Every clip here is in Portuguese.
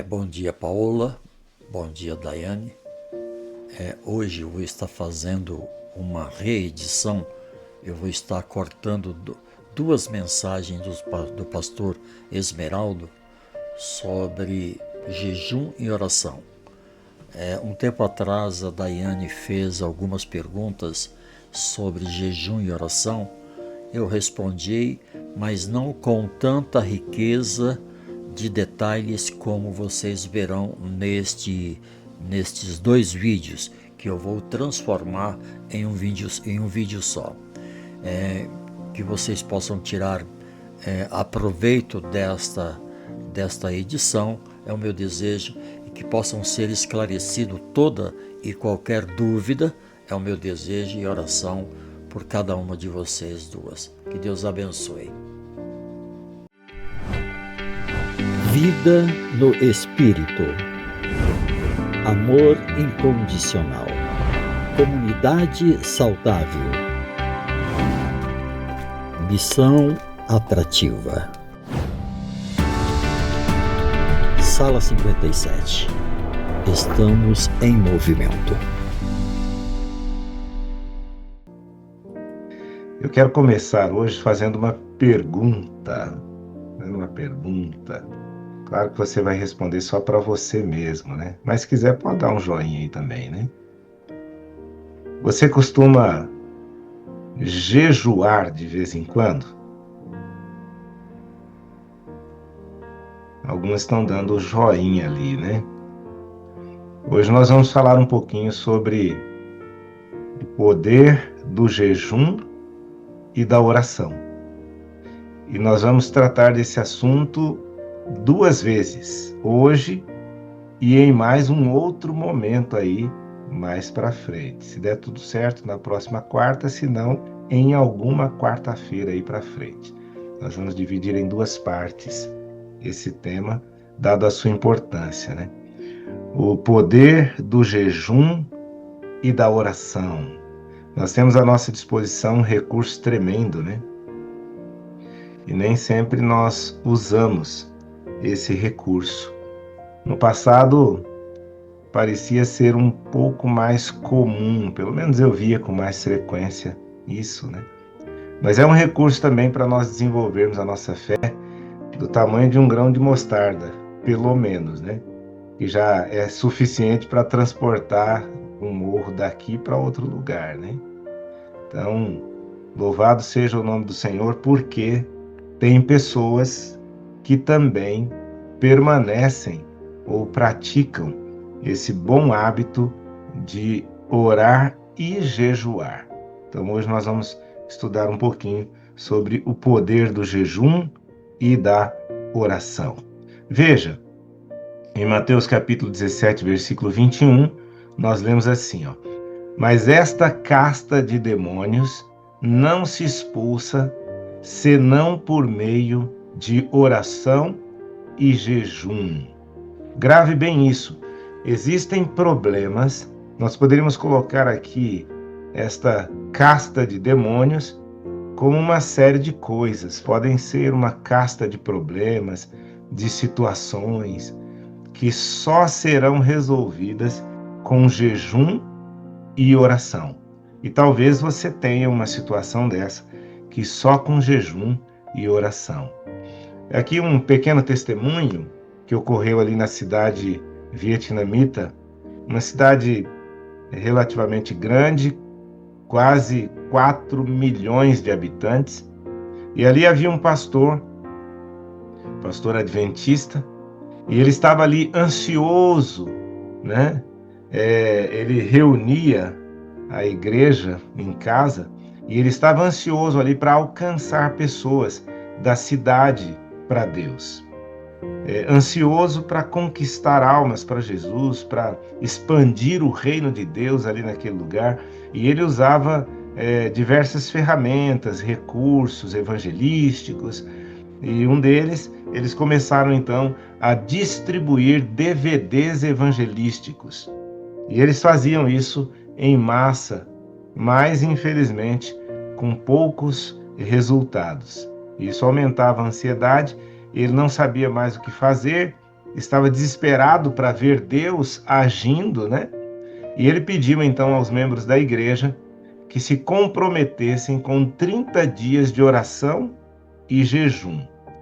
Bom dia, Paola. Bom dia, Daiane. Hoje eu vou estar fazendo uma reedição. Eu vou estar cortando duas mensagens do pastor Esmeraldo sobre jejum e oração. Um tempo atrás, a Daiane fez algumas perguntas sobre jejum e oração. Eu respondi, mas não com tanta riqueza de detalhes como vocês verão nestes dois vídeos que eu vou transformar em um vídeo só. Que vocês possam tirar aproveito desta edição, é o meu desejo, e que possam ser esclarecido toda e qualquer dúvida, é o meu desejo e oração por cada uma de vocês duas. Que Deus abençoe. Vida no Espírito. Amor incondicional. Comunidade saudável. Missão atrativa. Sala 57. Estamos em movimento. Eu quero começar hoje fazendo uma pergunta. Claro que você vai responder só para você mesmo, né? Mas se quiser, pode dar um joinha aí também, né? Você costuma jejuar de vez em quando? Alguns estão dando o joinha ali, né? Hoje nós vamos falar um pouquinho sobre o poder do jejum e da oração. E nós vamos tratar desse assunto duas vezes, hoje e em mais um outro momento aí, mais para frente. Se der tudo certo, na próxima quarta, se não, em alguma quarta-feira aí para frente. Nós vamos dividir em duas partes esse tema, dado a sua importância, né? O poder do jejum e da oração. Nós temos à nossa disposição um recurso tremendo, né? E nem sempre nós usamos esse recurso. No passado, parecia ser um pouco mais comum, pelo menos eu via com mais frequência isso, né? Mas é um recurso também para nós desenvolvermos a nossa fé do tamanho de um grão de mostarda, pelo menos, né? Que já é suficiente para transportar um morro daqui para outro lugar, né? Então, louvado seja o nome do Senhor, porque tem pessoas que também permanecem ou praticam esse bom hábito de orar e jejuar. Então hoje nós vamos estudar um pouquinho sobre o poder do jejum e da oração. Veja, em Mateus capítulo 17, versículo 21, nós lemos assim, ó: Mas esta casta de demônios não se expulsa senão por meio de oração e jejum. Grave bem isso. Existem problemas, nós poderíamos colocar aqui esta casta de demônios como uma série de coisas. Podem ser uma casta de problemas, de situações que só serão resolvidas com jejum e oração. E talvez você tenha uma situação dessa, que só com jejum e oração. Aqui um pequeno testemunho que ocorreu ali na cidade vietnamita, uma cidade relativamente grande, quase 4 milhões de habitantes, e ali havia um pastor adventista, e ele estava ali ansioso, né? Ele reunia a igreja em casa, e ele estava ansioso ali para alcançar pessoas da cidade para Deus. Ansioso para conquistar almas para Jesus, para expandir o reino de Deus ali naquele lugar. E ele usava diversas ferramentas, recursos evangelísticos, e um deles, eles começaram então a distribuir DVDs evangelísticos. E eles faziam isso em massa, mas infelizmente com poucos resultados. Isso aumentava a ansiedade, ele não sabia mais o que fazer, estava desesperado para ver Deus agindo, né? E ele pediu então aos membros da igreja que se comprometessem com 30 dias de oração e jejum.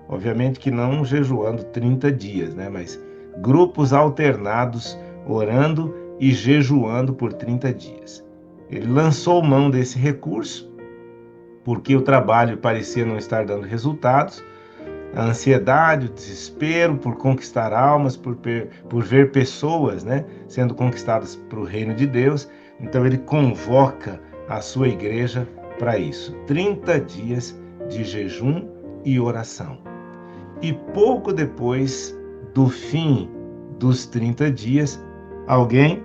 Obviamente que não jejuando 30 dias, né? Mas grupos alternados orando e jejuando por 30 dias. Ele lançou mão desse recurso porque o trabalho parecia não estar dando resultados. A ansiedade, o desespero por conquistar almas, por ver pessoas, né, sendo conquistadas para o reino de Deus. Então ele convoca a sua igreja para isso. 30 dias de jejum e oração. E pouco depois do fim dos 30 dias, alguém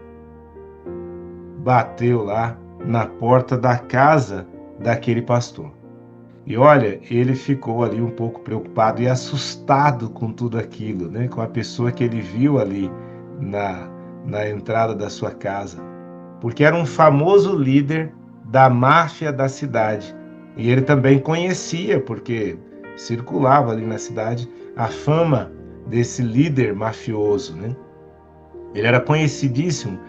bateu lá na porta da casa daquele pastor. E olha, ele ficou ali um pouco preocupado e assustado com tudo aquilo, né? Com a pessoa que ele viu ali na entrada da sua casa. Porque era um famoso líder da máfia da cidade. E ele também conhecia, porque circulava ali na cidade, a fama desse líder mafioso, né? Ele era conhecidíssimo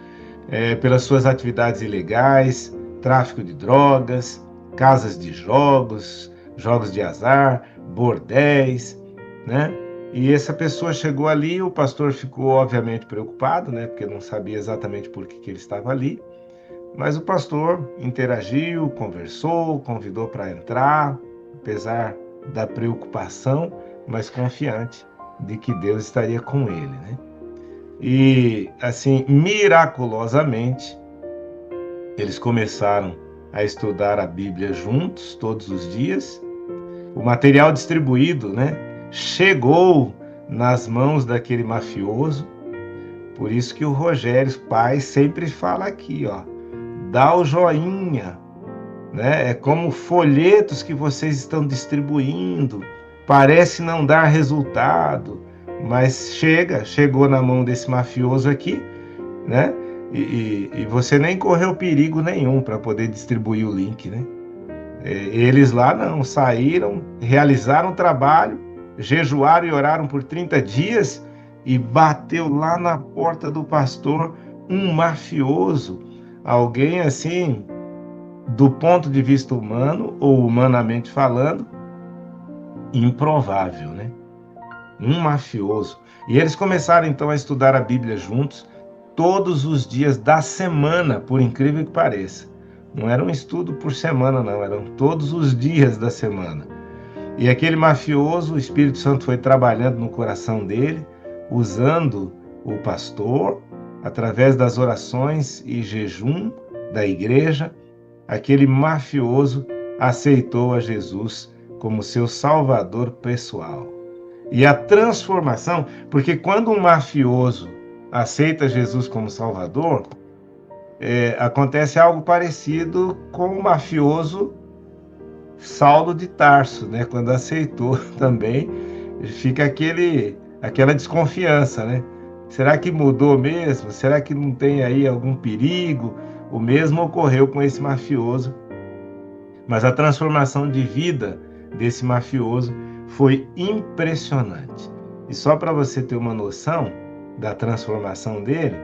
pelas suas atividades ilegais, tráfico de drogas, casas de jogos, jogos de azar, bordéis, né? E essa pessoa chegou ali, o pastor ficou obviamente preocupado, né? Porque não sabia exatamente por que ele estava ali. Mas o pastor interagiu, conversou, convidou para entrar, apesar da preocupação, mas confiante de que Deus estaria com ele, né? E assim, miraculosamente, eles começaram a estudar a Bíblia juntos, todos os dias. O material distribuído, né, chegou nas mãos daquele mafioso. Por isso que o Rogério, pai, sempre fala aqui, ó, dá o joinha, né? É como folhetos que vocês estão distribuindo. Parece não dar resultado, mas chegou na mão desse mafioso aqui, né? E você nem correu perigo nenhum para poder distribuir o link, né? Eles lá não, saíram, realizaram o trabalho, jejuaram e oraram por 30 dias e bateu lá na porta do pastor um mafioso, alguém assim, do ponto de vista humano ou humanamente falando, improvável, né? Um mafioso. E eles começaram então a estudar a Bíblia juntos, todos os dias da semana, por incrível que pareça. Não era um estudo por semana, não, eram todos os dias da semana. E aquele mafioso, o Espírito Santo foi trabalhando no coração dele, usando o pastor, através das orações e jejum da igreja. Aquele mafioso aceitou a Jesus como seu salvador pessoal. E a transformação, porque quando um mafioso aceita Jesus como Salvador, acontece algo parecido com o mafioso Saulo de Tarso, né? Quando aceitou também, fica aquela desconfiança, né? Será que mudou mesmo? Será que não tem aí algum perigo? O mesmo ocorreu com esse mafioso, mas a transformação de vida desse mafioso foi impressionante. E só para você ter uma noção da transformação dele,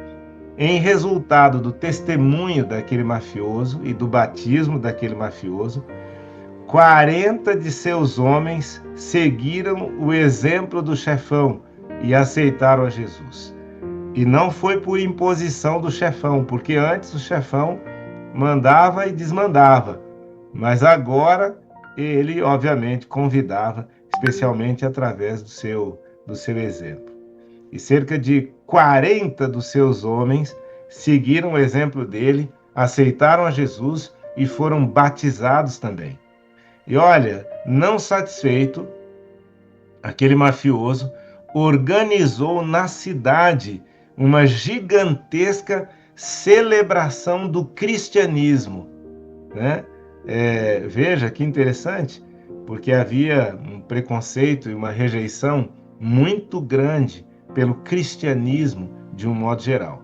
em resultado do testemunho daquele mafioso e do batismo daquele mafioso, 40 de seus homens seguiram o exemplo do chefão e aceitaram a Jesus. E não foi por imposição do chefão, porque antes o chefão mandava e desmandava, mas agora ele, obviamente, convidava, especialmente através do seu exemplo. E cerca de 40 dos seus homens seguiram o exemplo dele, aceitaram a Jesus e foram batizados também. E olha, não satisfeito, aquele mafioso organizou na cidade uma gigantesca celebração do cristianismo, né? Veja que interessante, porque havia um preconceito e uma rejeição muito grande pelo cristianismo de um modo geral.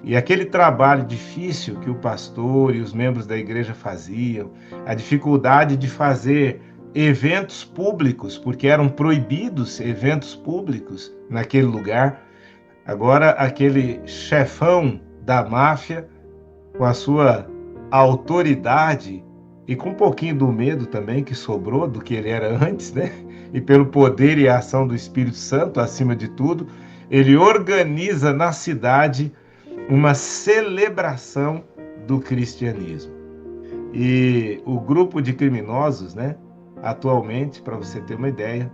E aquele trabalho difícil que o pastor e os membros da igreja faziam, a dificuldade de fazer eventos públicos, porque eram proibidos eventos públicos naquele lugar. Agora, aquele chefão da máfia, com a sua autoridade e com um pouquinho do medo também que sobrou do que ele era antes, né? E pelo poder e a ação do Espírito Santo, acima de tudo, ele organiza na cidade uma celebração do cristianismo. E o grupo de criminosos, né, atualmente, para você ter uma ideia,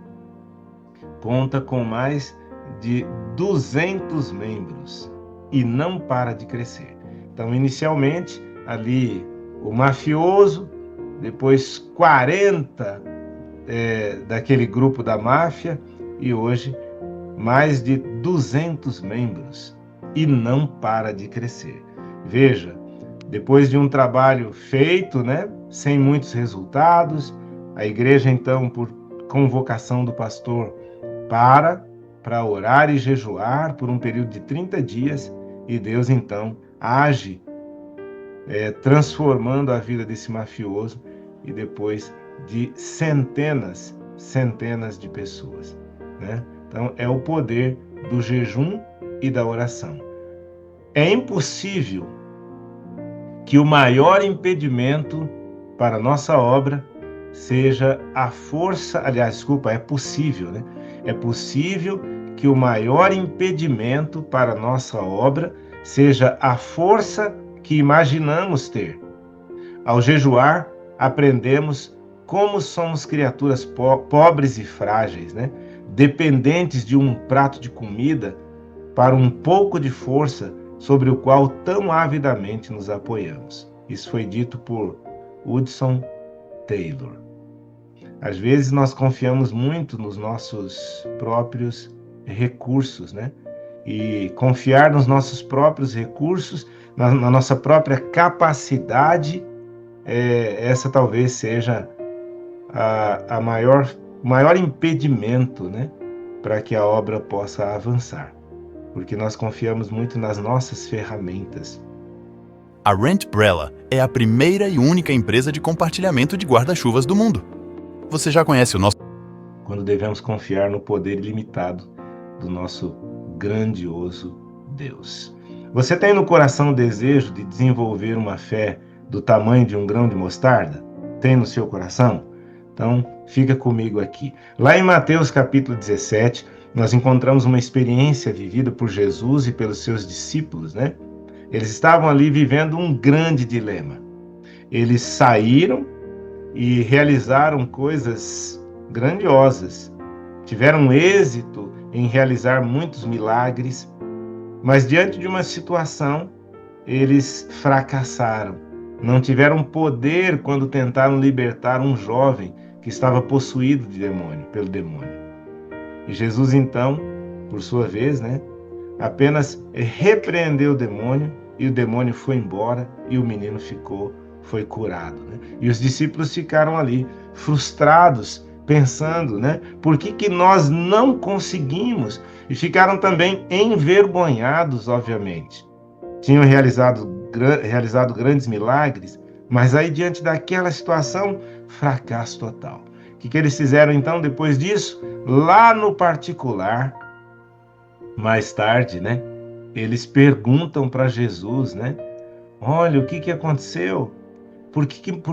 conta com mais de 200 membros e não para de crescer. Então, inicialmente, ali o mafioso, depois 40 daquele grupo da máfia, e hoje mais de 200 membros e não para de crescer. Veja, depois de um trabalho feito, né, sem muitos resultados, a igreja então, por convocação do pastor, para orar e jejuar por um período de 30 dias, e Deus então age, transformando a vida desse mafioso, e depois de centenas de pessoas, né? Então é o poder do jejum e da oração. É impossível que o maior impedimento para a nossa obra seja a força, é possível, né? É possível que o maior impedimento para a nossa obra seja a força que imaginamos ter. Ao jejuar, aprendemos como somos criaturas pobres e frágeis, né? Dependentes de um prato de comida para um pouco de força sobre o qual tão avidamente nos apoiamos. Isso foi dito por Hudson Taylor. Às vezes nós confiamos muito nos nossos próprios recursos, né? E confiar nos nossos próprios recursos, na nossa própria capacidade, essa talvez seja o maior impedimento, né, para que a obra possa avançar, porque nós confiamos muito nas nossas ferramentas. A Rentbrella é a primeira e única empresa de compartilhamento de guarda-chuvas do mundo. Você já conhece o nosso... Quando devemos confiar no poder ilimitado do nosso grandioso Deus. Você tem no coração o desejo de desenvolver uma fé do tamanho de um grão de mostarda? Tem no seu coração? Então, fica comigo aqui. Lá em Mateus capítulo 17, nós encontramos uma experiência vivida por Jesus e pelos seus discípulos, né? Eles estavam ali vivendo um grande dilema. Eles saíram e realizaram coisas grandiosas. Tiveram êxito em realizar muitos milagres, mas diante de uma situação, eles fracassaram. Não tiveram poder quando tentaram libertar um jovem que estava possuído pelo demônio. E Jesus, então, por sua vez, né, apenas repreendeu o demônio, e o demônio foi embora, e o menino foi curado, né? E os discípulos ficaram ali, frustrados, pensando, né, por que nós não conseguimos? E ficaram também envergonhados, obviamente. Tinham realizado grandes milagres, mas aí diante daquela situação, fracasso total. O que eles fizeram então depois disso? Lá no particular, mais tarde, né? Eles perguntam para Jesus, né? Olha, o que aconteceu? Por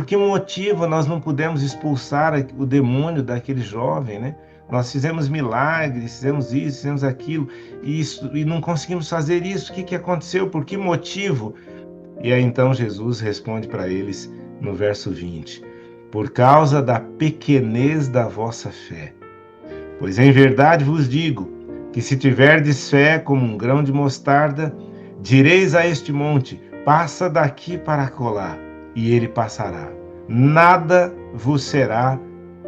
que motivo nós não pudemos expulsar o demônio daquele jovem, né? Nós fizemos milagres, fizemos isso, fizemos aquilo, e não conseguimos fazer isso. O que aconteceu? Por que motivo? E aí então Jesus responde para eles no verso 20: por causa da pequenez da vossa fé. Pois em verdade vos digo que se tiverdes fé como um grão de mostarda, direis a este monte: passa daqui para acolá, e ele passará. Nada vos será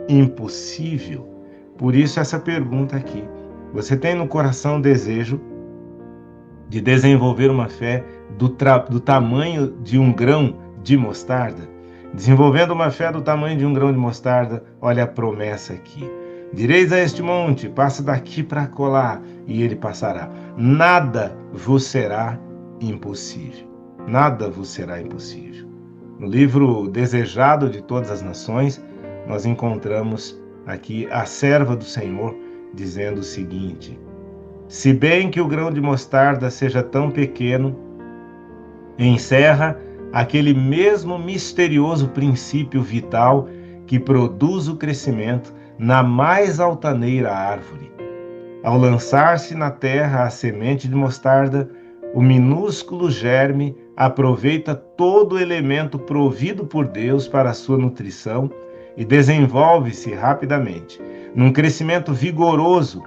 impossível. Por isso essa pergunta aqui. Você tem no coração o desejo de desenvolver uma fé do tamanho de um grão de mostarda? Desenvolvendo uma fé do tamanho de um grão de mostarda, olha a promessa aqui. Direis a este monte: passa daqui para acolá, e ele passará. Nada vos será impossível. Nada vos será impossível. No livro Desejado de Todas as Nações, nós encontramos aqui a serva do Senhor dizendo o seguinte: se bem que o grão de mostarda seja tão pequeno, encerra aquele mesmo misterioso princípio vital que produz o crescimento na mais altaneira árvore. Ao lançar-se na terra a semente de mostarda, o minúsculo germe aproveita todo o elemento provido por Deus para a sua nutrição e desenvolve-se rapidamente, num crescimento vigoroso.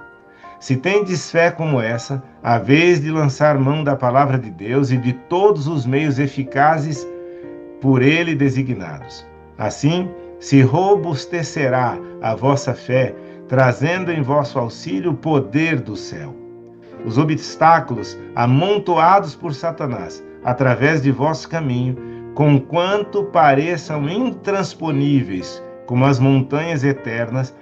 Se tendes fé como essa, a vez de lançar mão da palavra de Deus e de todos os meios eficazes por ele designados. Assim, se robustecerá a vossa fé, trazendo em vosso auxílio o poder do céu. Os obstáculos amontoados por Satanás através de vosso caminho, conquanto pareçam intransponíveis como as montanhas eternas,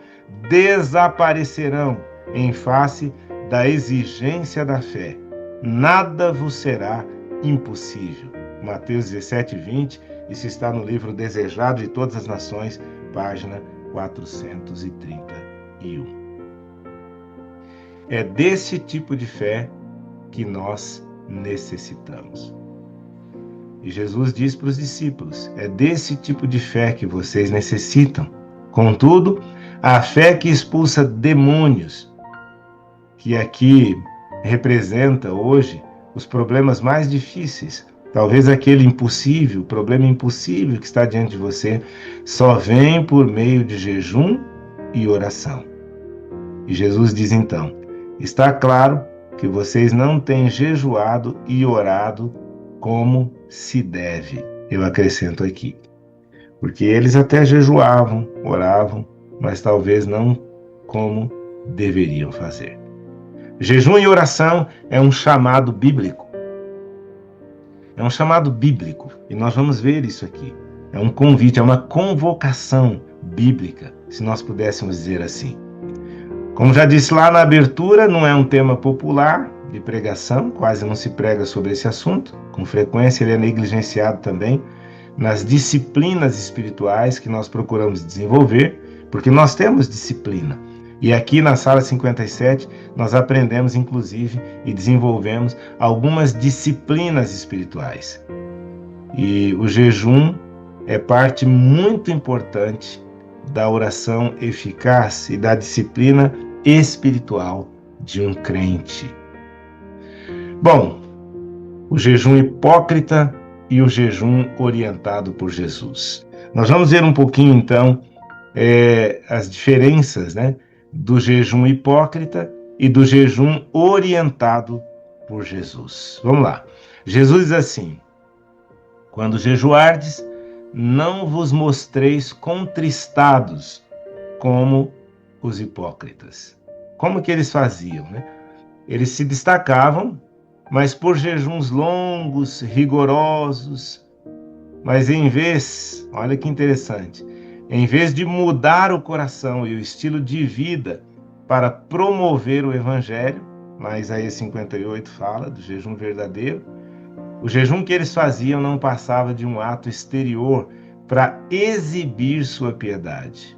desaparecerão em face da exigência da fé. Nada vos será impossível. Mateus 17, 20, isso está no livro Desejado de Todas as Nações, página 431. É desse tipo de fé que nós necessitamos. E Jesus diz para os discípulos: é desse tipo de fé que vocês necessitam. Contudo, a fé que expulsa demônios, que aqui representa hoje os problemas mais difíceis, talvez aquele impossível, o problema impossível que está diante de você, só vem por meio de jejum e oração. E Jesus diz então: está claro que vocês não têm jejuado e orado como se deve. Eu acrescento aqui, porque eles até jejuavam, oravam, mas talvez não como deveriam fazer. Jejum e oração é um chamado bíblico. É um chamado bíblico, e nós vamos ver isso aqui. É um convite, é uma convocação bíblica, se nós pudéssemos dizer assim. Como já disse lá na abertura, não é um tema popular de pregação, quase não se prega sobre esse assunto. Com frequência ele é negligenciado também nas disciplinas espirituais que nós procuramos desenvolver, porque nós temos disciplina. E aqui na Sala 57 nós aprendemos, inclusive, e desenvolvemos algumas disciplinas espirituais. E o jejum é parte muito importante da oração eficaz e da disciplina espiritual de um crente. Bom, o jejum hipócrita e o jejum orientado por Jesus. Nós vamos ver um pouquinho, então, as diferenças, né, do jejum hipócrita e do jejum orientado por Jesus. Vamos lá. Jesus diz assim: quando jejuardes, não vos mostreis contristados como os hipócritas. Como que eles faziam, né? Eles se destacavam, mas por jejuns longos, rigorosos, mas em vez, olha que interessante, em vez de mudar o coração e o estilo de vida para promover o evangelho, lá Isaías 58 fala do jejum verdadeiro, o jejum que eles faziam não passava de um ato exterior para exibir sua piedade.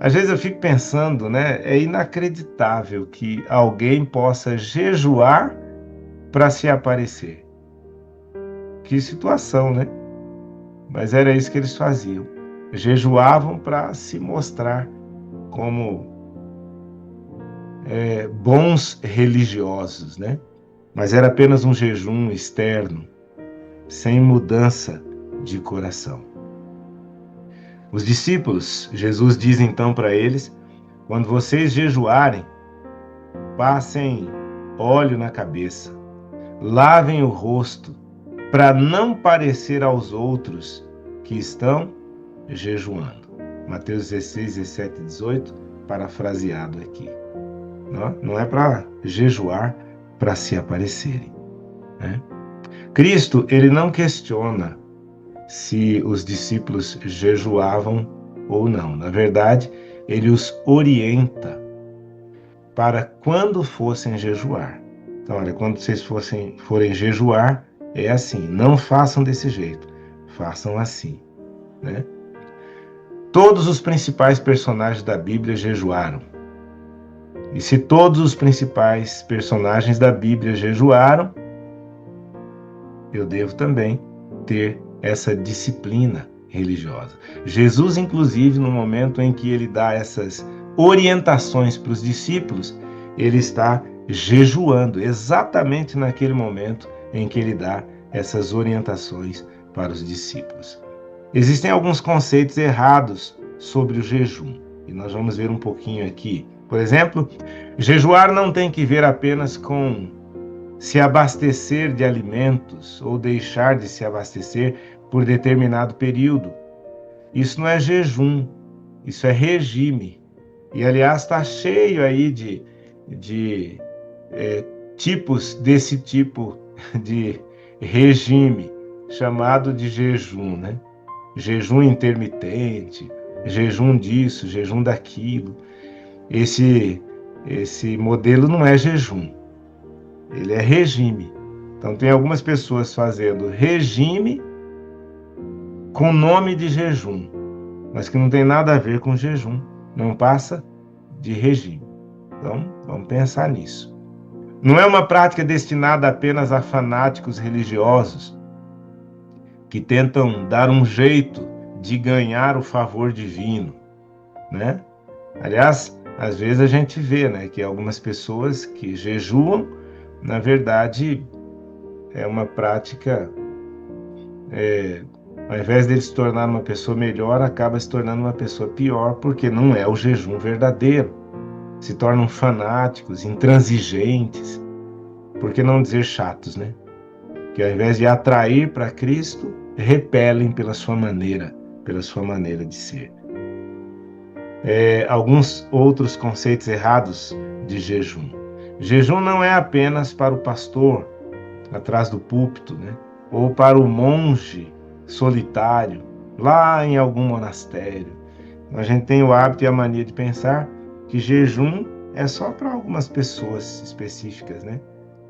Às vezes eu fico pensando, né, é inacreditável que alguém possa jejuar para se aparecer. Que situação, né? Mas era isso que eles faziam. Jejuavam para se mostrar como bons religiosos, né? Mas era apenas um jejum externo, sem mudança de coração. Os discípulos, Jesus diz então para eles: quando vocês jejuarem, passem óleo na cabeça, lavem o rosto, para não parecer aos outros que estão jejuando. Mateus 16, 17 e 18, parafraseado aqui. Não é para jejuar para se aparecerem, né? Cristo, ele não questiona se os discípulos jejuavam ou não. Na verdade, ele os orienta para quando fossem jejuar. Então, olha, quando vocês forem jejuar, é assim, não façam desse jeito, façam assim, né? Todos os principais personagens da Bíblia jejuaram. E se todos os principais personagens da Bíblia jejuaram, eu devo também ter essa disciplina religiosa. Jesus, inclusive, no momento em que ele dá essas orientações para os discípulos, ele está jejuando, exatamente naquele momento em que ele dá essas orientações para os discípulos. Existem alguns conceitos errados sobre o jejum, e nós vamos ver um pouquinho aqui. Por exemplo, jejuar não tem que ver apenas com se abastecer de alimentos ou deixar de se abastecer por determinado período. Isso não é jejum, isso é regime. E, aliás, está cheio aí de tipos desse tipo de regime, chamado de jejum, né? Jejum intermitente, jejum disso, jejum daquilo. Esse modelo não é jejum, ele é regime. Então tem algumas pessoas fazendo regime com nome de jejum, mas que não tem nada a ver com jejum, não passa de regime. Então vamos pensar nisso. Não é uma prática destinada apenas a fanáticos religiosos que tentam dar um jeito de ganhar o favor divino, né? Aliás, às vezes a gente vê, né, que algumas pessoas que jejuam, na verdade, é uma prática, ao invés de ele se tornar uma pessoa melhor, acaba se tornando uma pessoa pior, porque não é o jejum verdadeiro. Se tornam fanáticos, intransigentes, por que não dizer chatos, né? Que ao invés de atrair para Cristo, repelem pela sua maneira de ser. Alguns outros conceitos errados de jejum. Jejum não é apenas para o pastor atrás do púlpito, né? Ou para o monge solitário lá em algum monastério. A gente tem o hábito e a mania de pensar que jejum é só para algumas pessoas específicas, né?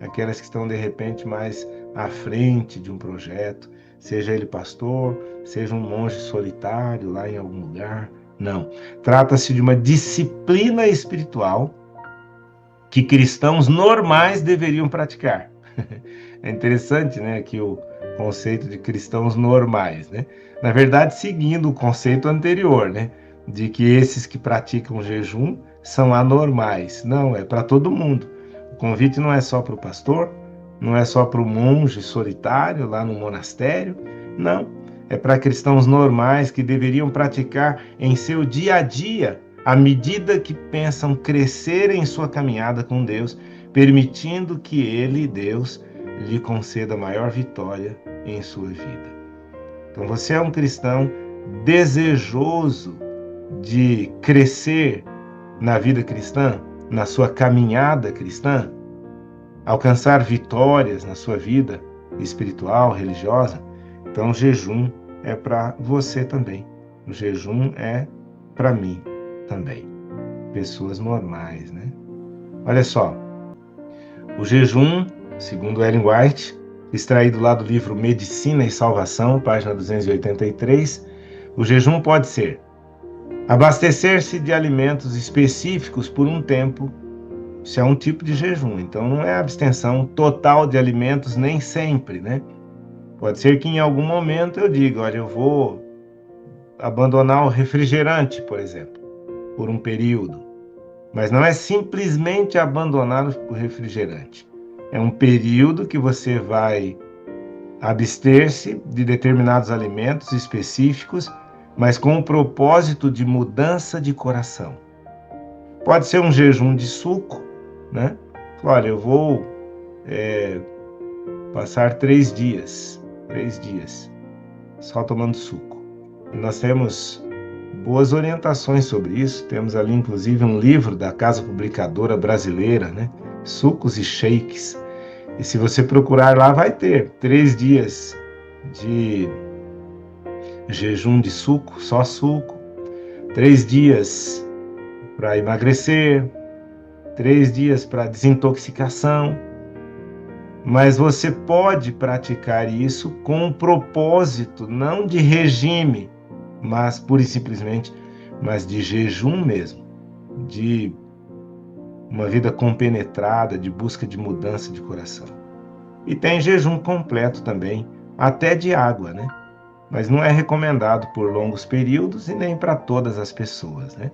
Aquelas que estão de repente mais à frente de um projeto, seja ele pastor, seja um monge solitário lá em algum lugar. Não, trata-se de uma disciplina espiritual que cristãos normais deveriam praticar. É interessante, né, aqui o conceito de cristãos normais, né? Na verdade, seguindo o conceito anterior, né, de que esses que praticam jejum são anormais. Não, é para todo mundo. O convite não é só para o pastor, não é só para o monge solitário lá no monastério, não. É para cristãos normais que deveriam praticar em seu dia a dia, à medida que pensam crescer em sua caminhada com Deus, permitindo que Ele, Deus, lhe conceda maior vitória em sua vida. Então você é um cristão desejoso de crescer na vida cristã, na sua caminhada cristã, alcançar vitórias na sua vida espiritual, religiosa. Então o jejum é para você também. O jejum é para mim também. Pessoas normais, né? Olha só. O jejum, segundo Ellen White, extraído lá do livro Medicina e Salvação, página 283, o jejum pode ser abastecer-se de alimentos específicos por um tempo. Isso é um tipo de jejum. Então não é abstenção total de alimentos nem sempre, né? Pode ser que em algum momento eu diga, olha, eu vou abandonar o refrigerante, por exemplo, por um período. Mas não é simplesmente abandonar o refrigerante. É um período que você vai abster-se de determinados alimentos específicos, mas com o propósito de mudança de coração. Pode ser um jejum de suco, né? Olha, eu vou passar 3 dias só tomando suco. E nós temos boas orientações sobre isso. Temos ali, inclusive, um livro da Casa Publicadora Brasileira, né? Sucos e Shakes. E se você procurar lá, vai ter 3 dias de jejum de suco, só suco. 3 dias para emagrecer. 3 dias para desintoxicação. Mas você pode praticar isso com um propósito, não de regime, mas pura e simplesmente, mas de jejum mesmo, de uma vida compenetrada, de busca de mudança de coração. E tem jejum completo também, até de água, né? Mas não é recomendado por longos períodos e nem para todas as pessoas, né?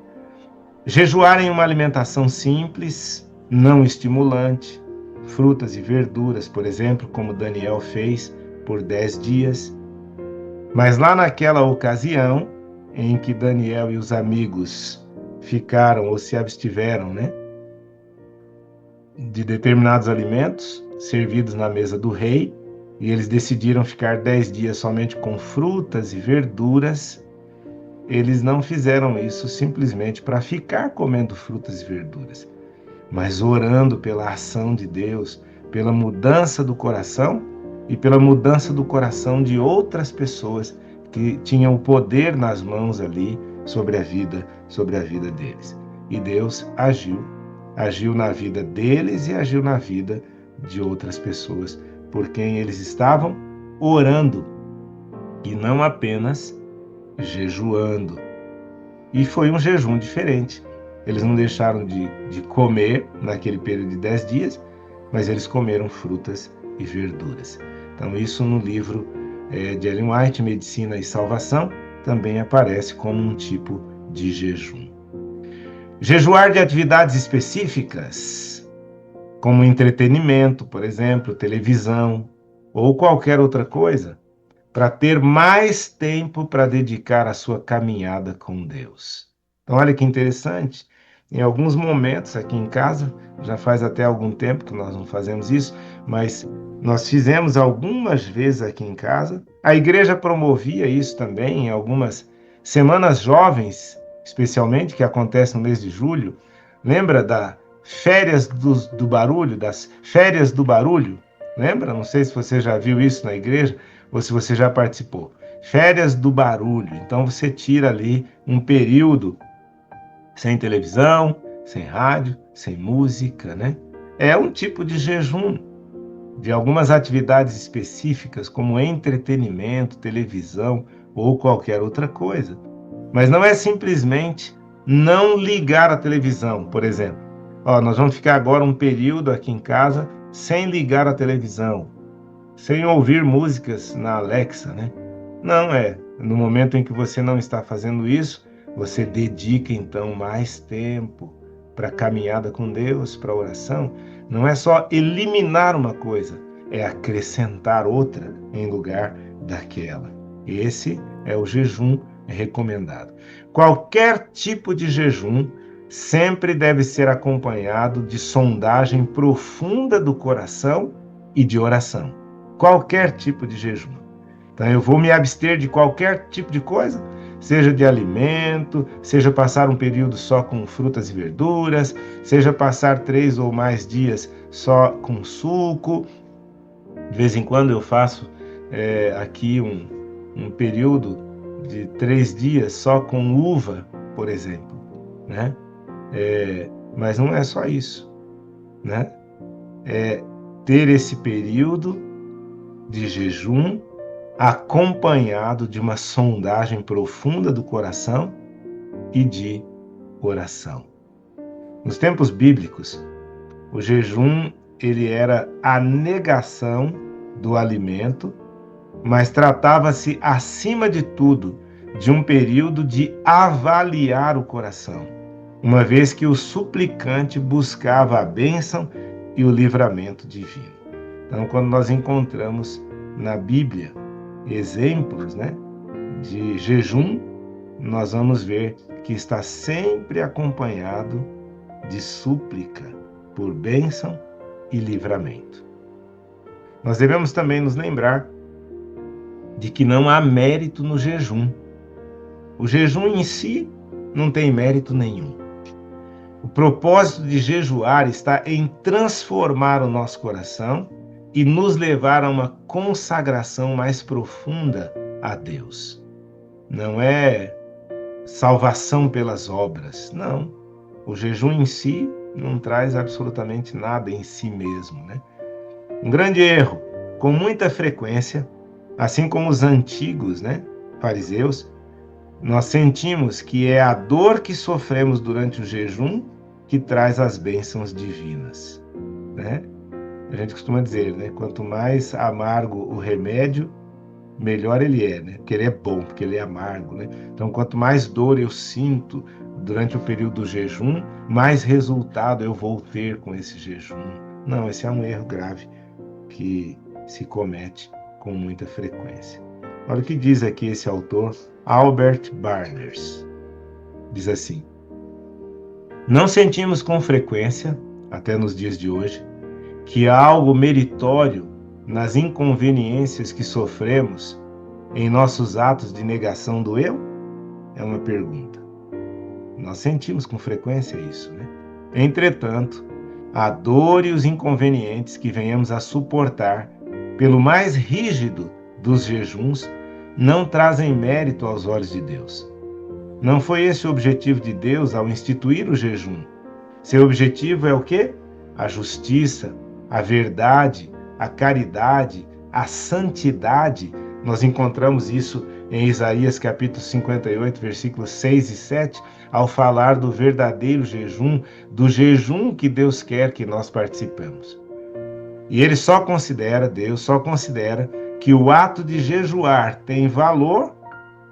Jejuar em uma alimentação simples, não estimulante, frutas e verduras, por exemplo, como Daniel fez por 10 dias. Mas lá naquela ocasião em que Daniel e os amigos ficaram ou se abstiveram, né, de determinados alimentos servidos na mesa do rei, e eles decidiram ficar 10 dias somente com frutas e verduras, eles não fizeram isso simplesmente para ficar comendo frutas e verduras, mas orando pela ação de Deus, pela mudança do coração e pela mudança do coração de outras pessoas que tinham o poder nas mãos ali sobre a vida deles. E Deus agiu na vida deles e agiu na vida de outras pessoas por quem eles estavam orando e não apenas jejuando. E foi um jejum diferente. Eles não deixaram de comer naquele período de 10 dias, mas eles comeram frutas e verduras. Então isso no livro de Ellen White, Medicina e Salvação, também aparece como um tipo de jejum. Jejuar de atividades específicas, como entretenimento, por exemplo, televisão ou qualquer outra coisa, para ter mais tempo para dedicar à sua caminhada com Deus. Então, olha que interessante, em alguns momentos aqui em casa, já faz até algum tempo que nós não fazemos isso, mas nós fizemos algumas vezes aqui em casa. A igreja promovia isso também em algumas semanas jovens, especialmente, que acontece no mês de julho. Lembra das férias do barulho, das férias do barulho? Lembra? Não sei se você já viu isso na igreja, ou se você já participou. Férias do barulho. Então você tira ali um período sem televisão, sem rádio, sem música, né? É um tipo de jejum de algumas atividades específicas, como entretenimento, televisão ou qualquer outra coisa. Mas não é simplesmente não ligar a televisão, por exemplo. Nós vamos ficar agora um período aqui em casa sem ligar a televisão, sem ouvir músicas na Alexa, né? Não é. No momento em que você não está fazendo isso, você dedica então mais tempo para a caminhada com Deus, para a oração. Não é só eliminar uma coisa, é acrescentar outra em lugar daquela. Esse é o jejum recomendado. Qualquer tipo de jejum sempre deve ser acompanhado de sondagem profunda do coração e de oração. Qualquer tipo de jejum. Então eu vou me abster de qualquer tipo de coisa, seja de alimento, seja passar um período só com frutas e verduras, seja passar 3 ou mais dias só com suco. De vez em quando eu faço aqui um período de 3 dias só com uva, por exemplo, né? Mas não é só isso, né? É ter esse período de jejum acompanhado de uma sondagem profunda do coração e de oração. Nos tempos bíblicos, o jejum ele era a negação do alimento, mas tratava-se, acima de tudo, de um período de avaliar o coração, uma vez que o suplicante buscava a bênção e o livramento divino. Então, quando nós encontramos na Bíblia exemplos, né, de jejum, nós vamos ver que está sempre acompanhado de súplica por bênção e livramento. Nós devemos também nos lembrar de que não há mérito no jejum. O jejum em si não tem mérito nenhum. O propósito de jejuar está em transformar o nosso coração e nos levar a uma consagração mais profunda a Deus. Não é salvação pelas obras, não. O jejum em si não traz absolutamente nada em si mesmo, né? Um grande erro, com muita frequência, assim como os antigos, né, fariseus, nós sentimos que é a dor que sofremos durante o jejum que traz as bênçãos divinas, né? A gente costuma dizer, né? Quanto mais amargo o remédio, melhor ele é, né? Porque ele é bom, porque ele é amargo, né? Então, quanto mais dor eu sinto durante o período do jejum, mais resultado eu vou ter com esse jejum. Não, esse é um erro grave que se comete com muita frequência. Olha o que diz aqui esse autor, Albert Barnes. Diz assim: não sentimos com frequência, até nos dias de hoje, que há algo meritório nas inconveniências que sofremos em nossos atos de negação do eu? É uma pergunta. Nós sentimos com frequência isso, né? Entretanto, a dor e os inconvenientes que venhamos a suportar pelo mais rígido dos jejuns não trazem mérito aos olhos de Deus. Não foi esse o objetivo de Deus ao instituir o jejum. Seu objetivo é o quê? A justiça, a verdade, a caridade, a santidade. Nós encontramos isso em Isaías capítulo 58, versículos 6 e 7, ao falar do verdadeiro jejum, do jejum que Deus quer que nós participemos. E Deus só considera que o ato de jejuar tem valor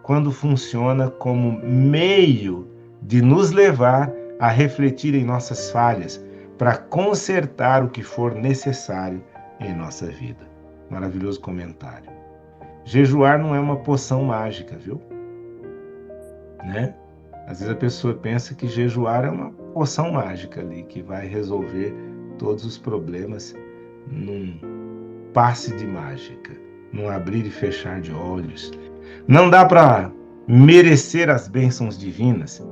quando funciona como meio de nos levar a refletir em nossas falhas, para consertar o que for necessário em nossa vida. Maravilhoso comentário. Jejuar não é uma poção mágica, viu? Né? Às vezes a pessoa pensa que jejuar é uma poção mágica ali, que vai resolver todos os problemas num passe de mágica, num abrir e fechar de olhos. Não dá para merecer as bênçãos divinas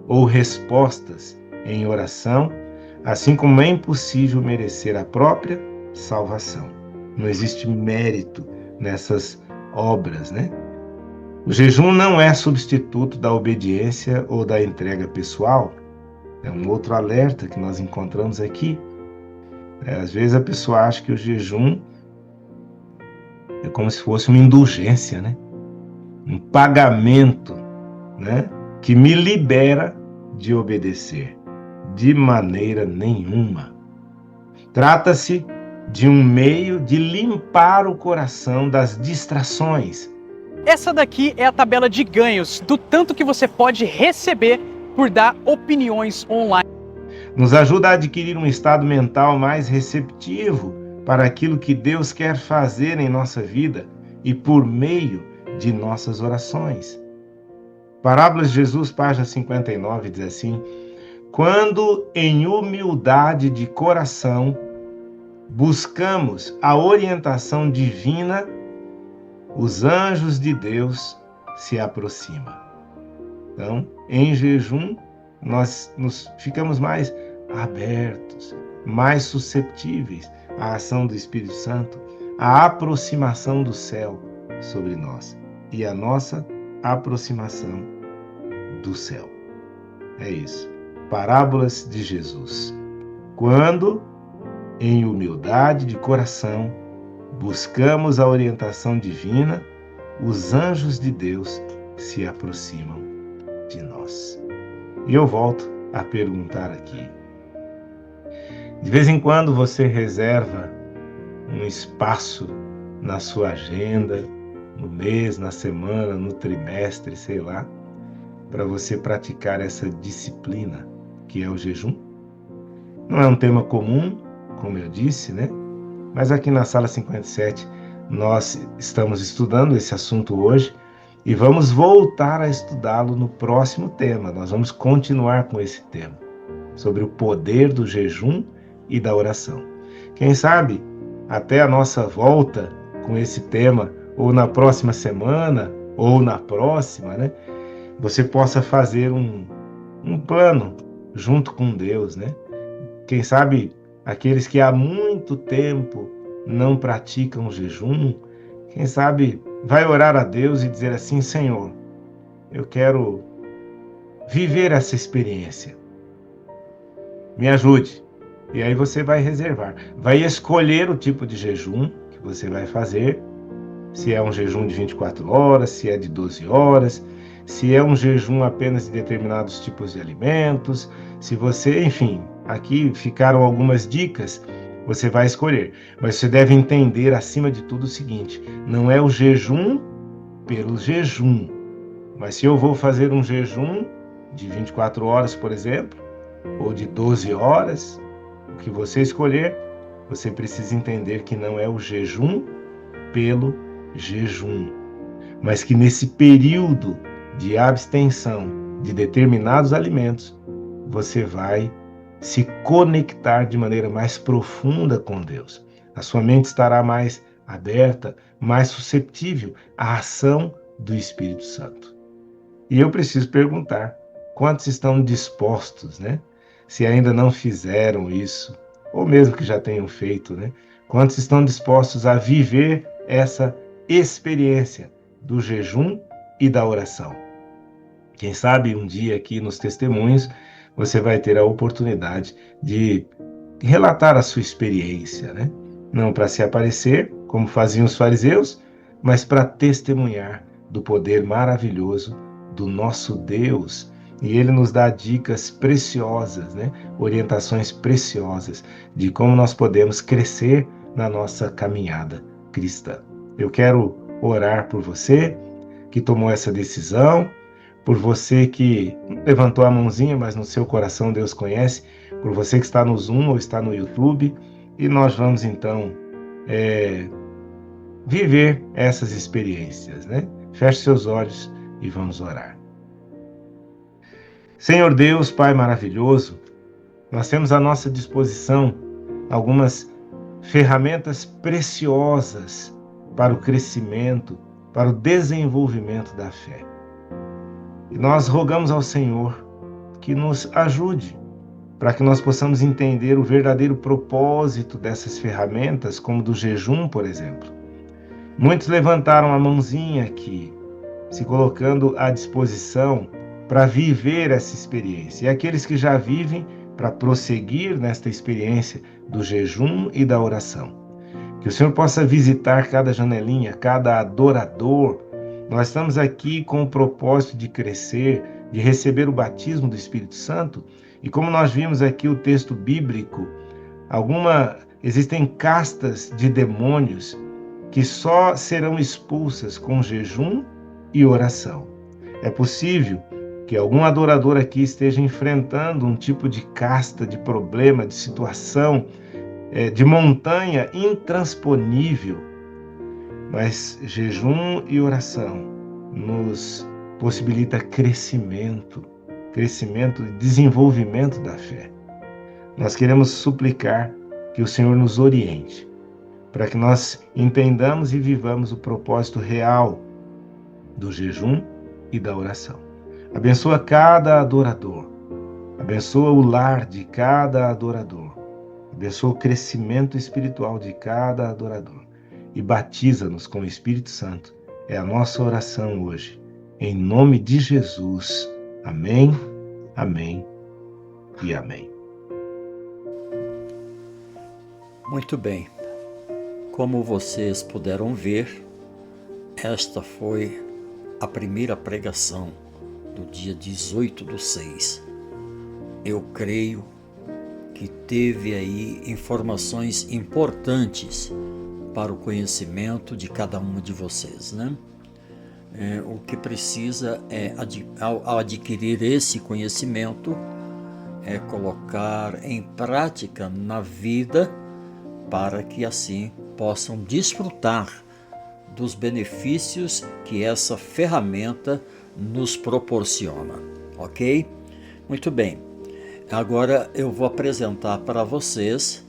ou respostas em oração, assim como é impossível merecer a própria salvação. Não existe mérito nessas obras, né? O jejum não é substituto da obediência ou da entrega pessoal. É um outro alerta que nós encontramos aqui. Às vezes a pessoa acha que o jejum é como se fosse uma indulgência, né? Um pagamento, né? Que me libera de obedecer. De maneira nenhuma. Trata-se de um meio de limpar o coração das distrações. Essa daqui é a tabela de ganhos do tanto que você pode receber por dar opiniões online. Nos ajuda a adquirir um estado mental mais receptivo para aquilo que Deus quer fazer em nossa vida e por meio de nossas orações. Parábolas de Jesus, página 59, diz assim: quando em humildade de coração buscamos a orientação divina, os anjos de Deus se aproximam. Então, em jejum, nós ficamos mais abertos, mais susceptíveis à ação do Espírito Santo, à aproximação do céu sobre nós e a nossa aproximação do céu. É isso. Parábolas de Jesus. Quando, em humildade de coração, buscamos a orientação divina, os anjos de Deus se aproximam de nós. E eu volto a perguntar aqui. De vez em quando você reserva um espaço na sua agenda, no mês, na semana, no trimestre, sei lá, para você praticar essa disciplina que é o jejum? Não é um tema comum, como eu disse, né? Mas aqui na Sala 57 nós estamos estudando esse assunto hoje e vamos voltar a estudá-lo no próximo tema. Nós vamos continuar com esse tema, sobre o poder do jejum e da oração. Quem sabe, até a nossa volta com esse tema, ou na próxima semana, ou na próxima, né? Você possa fazer um plano junto com Deus, né? Quem sabe aqueles que há muito tempo não praticam o jejum, quem sabe vai orar a Deus e dizer assim: Senhor, eu quero viver essa experiência. Me ajude. E aí você vai reservar. Vai escolher o tipo de jejum que você vai fazer. Se é um jejum de 24 horas, se é de 12 horas, se é um jejum apenas de determinados tipos de alimentos, se você, enfim, aqui ficaram algumas dicas, você vai escolher. Mas você deve entender, acima de tudo, o seguinte: não é o jejum pelo jejum, mas se eu vou fazer um jejum de 24 horas, por exemplo, ou de 12 horas, o que você escolher, você precisa entender que não é o jejum pelo jejum, mas que nesse período de abstenção de determinados alimentos, você vai se conectar de maneira mais profunda com Deus. A sua mente estará mais aberta, mais suscetível à ação do Espírito Santo. E eu preciso perguntar, quantos estão dispostos, né? Se ainda não fizeram isso, ou mesmo que já tenham feito, né? Quantos estão dispostos a viver essa experiência do jejum e da oração? Quem sabe um dia aqui nos testemunhos você vai ter a oportunidade de relatar a sua experiência, né? Não para se aparecer, como faziam os fariseus, mas para testemunhar do poder maravilhoso do nosso Deus. E Ele nos dá dicas preciosas, né? Orientações preciosas de como nós podemos crescer na nossa caminhada cristã. Eu quero orar por você que tomou essa decisão, por você que levantou a mãozinha, mas no seu coração Deus conhece, por você que está no Zoom ou está no YouTube, e nós vamos então viver essas experiências, né? Feche seus olhos e vamos orar. Senhor Deus, Pai maravilhoso, nós temos à nossa disposição algumas ferramentas preciosas para o crescimento, para o desenvolvimento da fé. E nós rogamos ao Senhor que nos ajude para que nós possamos entender o verdadeiro propósito dessas ferramentas, como do jejum, por exemplo. Muitos levantaram a mãozinha aqui, se colocando à disposição para viver essa experiência. E aqueles que já vivem, para prosseguir nesta experiência do jejum e da oração. Que o Senhor possa visitar cada janelinha, cada adorador. Nós estamos aqui com o propósito de crescer, de receber o batismo do Espírito Santo. E como nós vimos aqui o texto bíblico, existem castas de demônios que só serão expulsas com jejum e oração. É possível que algum adorador aqui esteja enfrentando um tipo de casta, de problema, de situação, de montanha intransponível, mas jejum e oração nos possibilita crescimento e desenvolvimento da fé. Nós queremos suplicar que o Senhor nos oriente, para que nós entendamos e vivamos o propósito real do jejum e da oração. Abençoa cada adorador, abençoa o lar de cada adorador, abençoa o crescimento espiritual de cada adorador e batiza-nos com o Espírito Santo. É a nossa oração hoje, em nome de Jesus. Amém, amém e amém. Muito bem. Como vocês puderam ver, esta foi a primeira pregação do dia 18/6. Eu creio que teve aí informações importantes para o conhecimento de cada um de vocês, né? O que precisa ao adquirir esse conhecimento, é colocar em prática na vida, para que assim possam desfrutar dos benefícios que essa ferramenta nos proporciona, ok? Muito bem, agora eu vou apresentar para vocês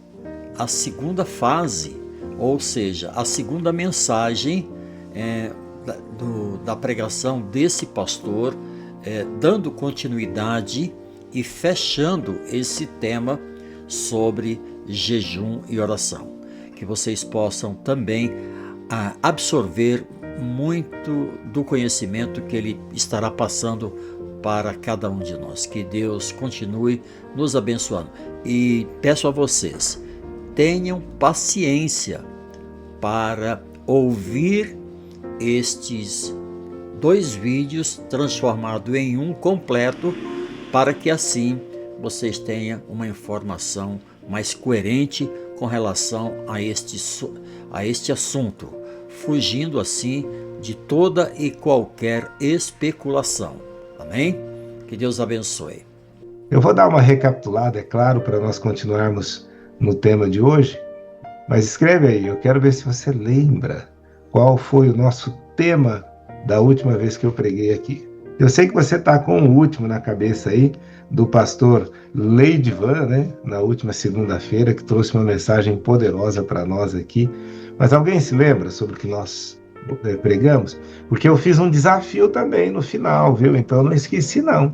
a segunda fase, ou seja, a segunda mensagem da pregação desse pastor, dando continuidade e fechando esse tema sobre jejum e oração, que vocês possam também absorver muito do conhecimento que ele estará passando para cada um de nós. Que Deus continue nos abençoando. E peço a vocês, tenham paciência para ouvir estes 2 vídeos transformados em um completo, para que assim vocês tenham uma informação mais coerente com relação a este assunto, fugindo assim de toda e qualquer especulação. Amém? Que Deus abençoe. Eu vou dar uma recapitulada, é claro, para nós continuarmos no tema de hoje, mas escreve aí, eu quero ver se você lembra qual foi o nosso tema da última vez que eu preguei aqui. Eu sei que você está com o último na cabeça aí, do pastor Leidivan, né? Na última segunda-feira, que trouxe uma mensagem poderosa para nós aqui. Mas alguém se lembra sobre o que nós pregamos? Porque eu fiz um desafio também no final, viu? Então eu não esqueci não.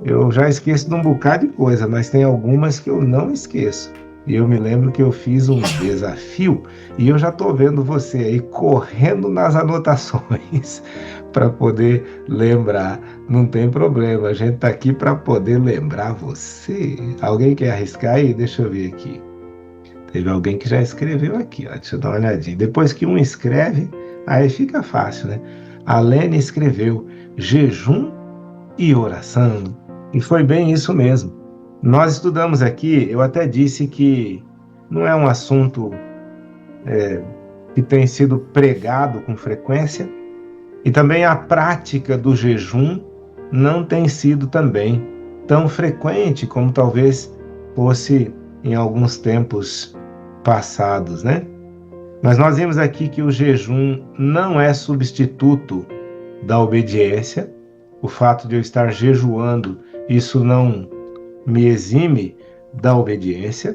Eu já esqueço de um bocado de coisa, mas tem algumas que eu não esqueço. E eu me lembro que eu fiz um desafio e eu já estou vendo você aí correndo nas anotações para poder lembrar. Não tem problema, a gente está aqui para poder lembrar você. Alguém quer arriscar aí? Deixa eu ver aqui. Teve alguém que já escreveu aqui, ó. Deixa eu dar uma olhadinha. Depois que um escreve, aí fica fácil, né? A Lene escreveu jejum e oração. E foi bem isso mesmo. Nós estudamos aqui, eu até disse que não é um assunto que tem sido pregado com frequência, e também a prática do jejum não tem sido também tão frequente como talvez fosse em alguns tempos passados, né? Mas nós vimos aqui que o jejum não é substituto da obediência. O fato de eu estar jejuando, isso não me exime da obediência.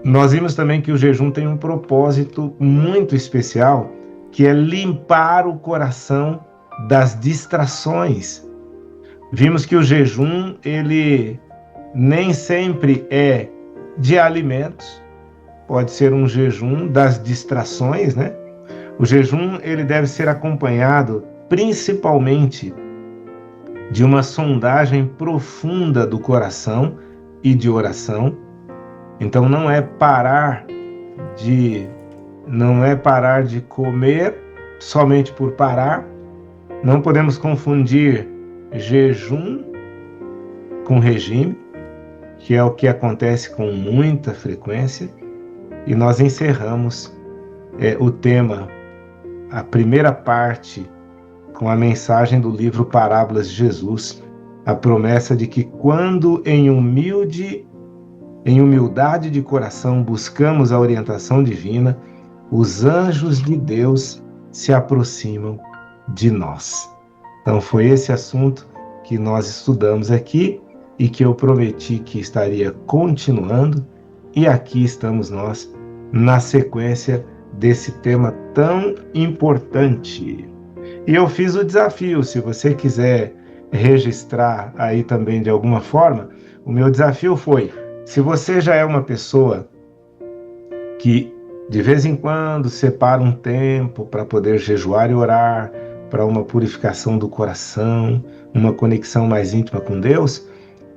Nós vimos também que o jejum tem um propósito muito especial, que é limpar o coração das distrações. Vimos que o jejum, ele nem sempre é de alimentos, pode ser um jejum das distrações, né? O jejum, ele deve ser acompanhado principalmente de uma sondagem profunda do coração e de oração. Então não é parar de comer somente por parar. Não podemos confundir jejum com regime, que é o que acontece com muita frequência. E nós encerramos o tema, a primeira parte, com a mensagem do livro Parábolas de Jesus, a promessa de que quando em humildade de coração buscamos a orientação divina, os anjos de Deus se aproximam de nós. Então foi esse assunto que nós estudamos aqui e que eu prometi que estaria continuando, e aqui estamos nós na sequência desse tema tão importante. E eu fiz o desafio, se você quiser registrar aí também de alguma forma, o meu desafio foi, se você já é uma pessoa que de vez em quando separa um tempo para poder jejuar e orar, para uma purificação do coração, uma conexão mais íntima com Deus,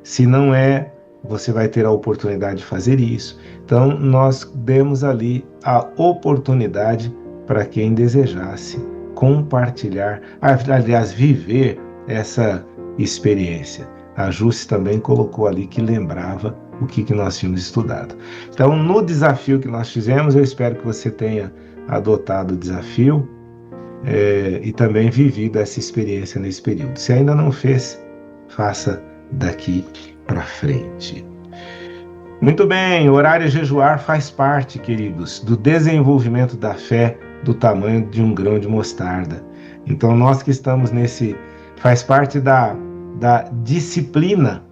se não é, você vai ter a oportunidade de fazer isso. Então nós demos ali a oportunidade para quem desejasse compartilhar, aliás, viver essa experiência. A Jússi também colocou ali que lembrava o que nós tínhamos estudado. Então, no desafio que nós fizemos, eu espero que você tenha adotado o desafio e também vivido essa experiência nesse período. Se ainda não fez, faça daqui para frente. Muito bem, orar e jejuar faz parte, queridos, do desenvolvimento da fé do tamanho de um grão de mostarda. Então nós que estamos faz parte da disciplina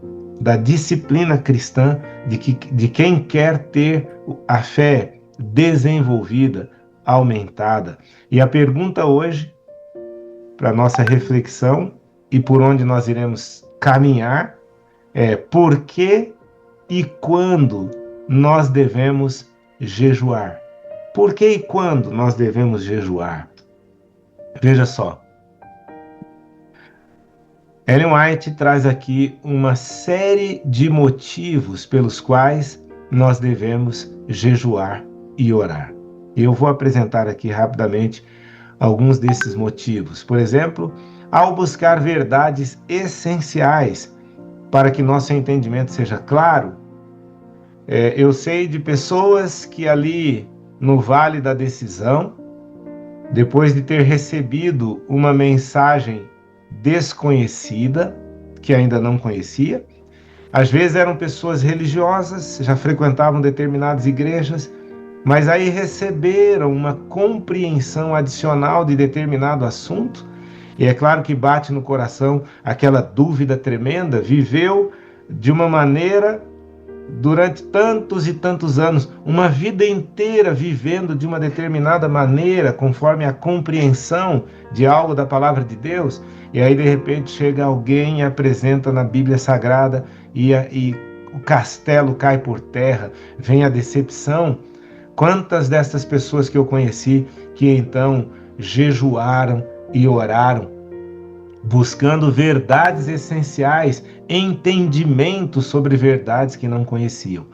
cristã, de quem quer ter a fé desenvolvida, aumentada. E a pergunta hoje, para nossa reflexão e por onde nós iremos caminhar, é por que e quando nós devemos jejuar? Por que e quando nós devemos jejuar? Veja só. Ellen White traz aqui uma série de motivos pelos quais nós devemos jejuar e orar. E eu vou apresentar aqui rapidamente alguns desses motivos. Por exemplo, ao buscar verdades essenciais para que nosso entendimento seja claro. Eu sei de pessoas que ali no Vale da Decisão, depois de ter recebido uma mensagem desconhecida, que ainda não conhecia, às vezes eram pessoas religiosas, já frequentavam determinadas igrejas, mas aí receberam uma compreensão adicional de determinado assunto, e é claro que bate no coração aquela dúvida tremenda, viveu de uma maneira durante tantos e tantos anos, uma vida inteira vivendo de uma determinada maneira, conforme a compreensão de algo da palavra de Deus, e aí de repente chega alguém e apresenta na Bíblia Sagrada e o castelo cai por terra, vem a decepção. Quantas dessas pessoas que eu conheci que então jejuaram e oraram, buscando verdades essenciais, entendimento sobre verdades que não conheciam.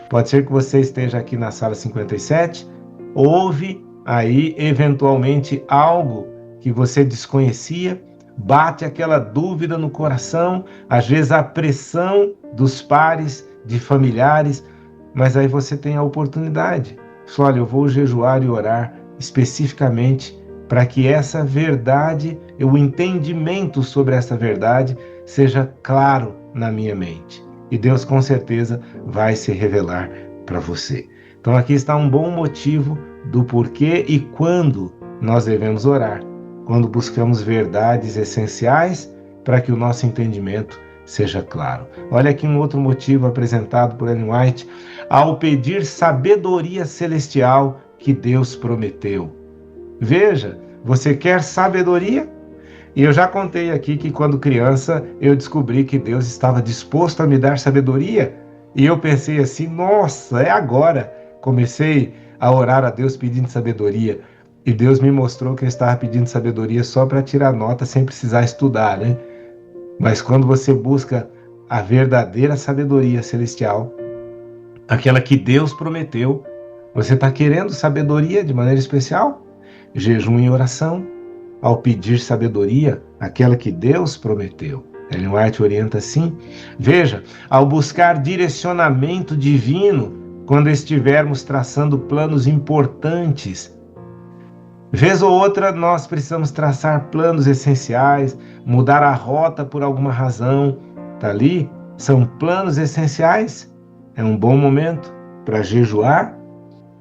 Pode ser que você esteja aqui na sala 57, ouve aí eventualmente algo que você desconhecia, bate aquela dúvida no coração, às vezes a pressão dos pares, de familiares, mas aí você tem a oportunidade. Só, olha, eu vou jejuar e orar especificamente para que essa verdade, o entendimento sobre essa verdade seja claro na minha mente. E Deus com certeza vai se revelar para você. Então aqui está um bom motivo do porquê e quando nós devemos orar. Quando buscamos verdades essenciais para que o nosso entendimento seja claro. Olha aqui um outro motivo apresentado por Ellen White. Ao pedir sabedoria celestial que Deus prometeu. Veja, você quer sabedoria? E eu já contei aqui que quando criança eu descobri que Deus estava disposto a me dar sabedoria. E eu pensei assim, nossa, é agora. Comecei a orar a Deus pedindo sabedoria. E Deus me mostrou que eu estava pedindo sabedoria só para tirar nota sem precisar estudar, né? Mas quando você busca a verdadeira sabedoria celestial, aquela que Deus prometeu, você está querendo sabedoria de maneira especial? Jejum e oração, ao pedir sabedoria, aquela que Deus prometeu. Ellen White orienta assim: veja, ao buscar direcionamento divino, quando estivermos traçando planos importantes, vez ou outra nós precisamos traçar planos essenciais, mudar a rota por alguma razão, tá ali? São planos essenciais, é um bom momento para jejuar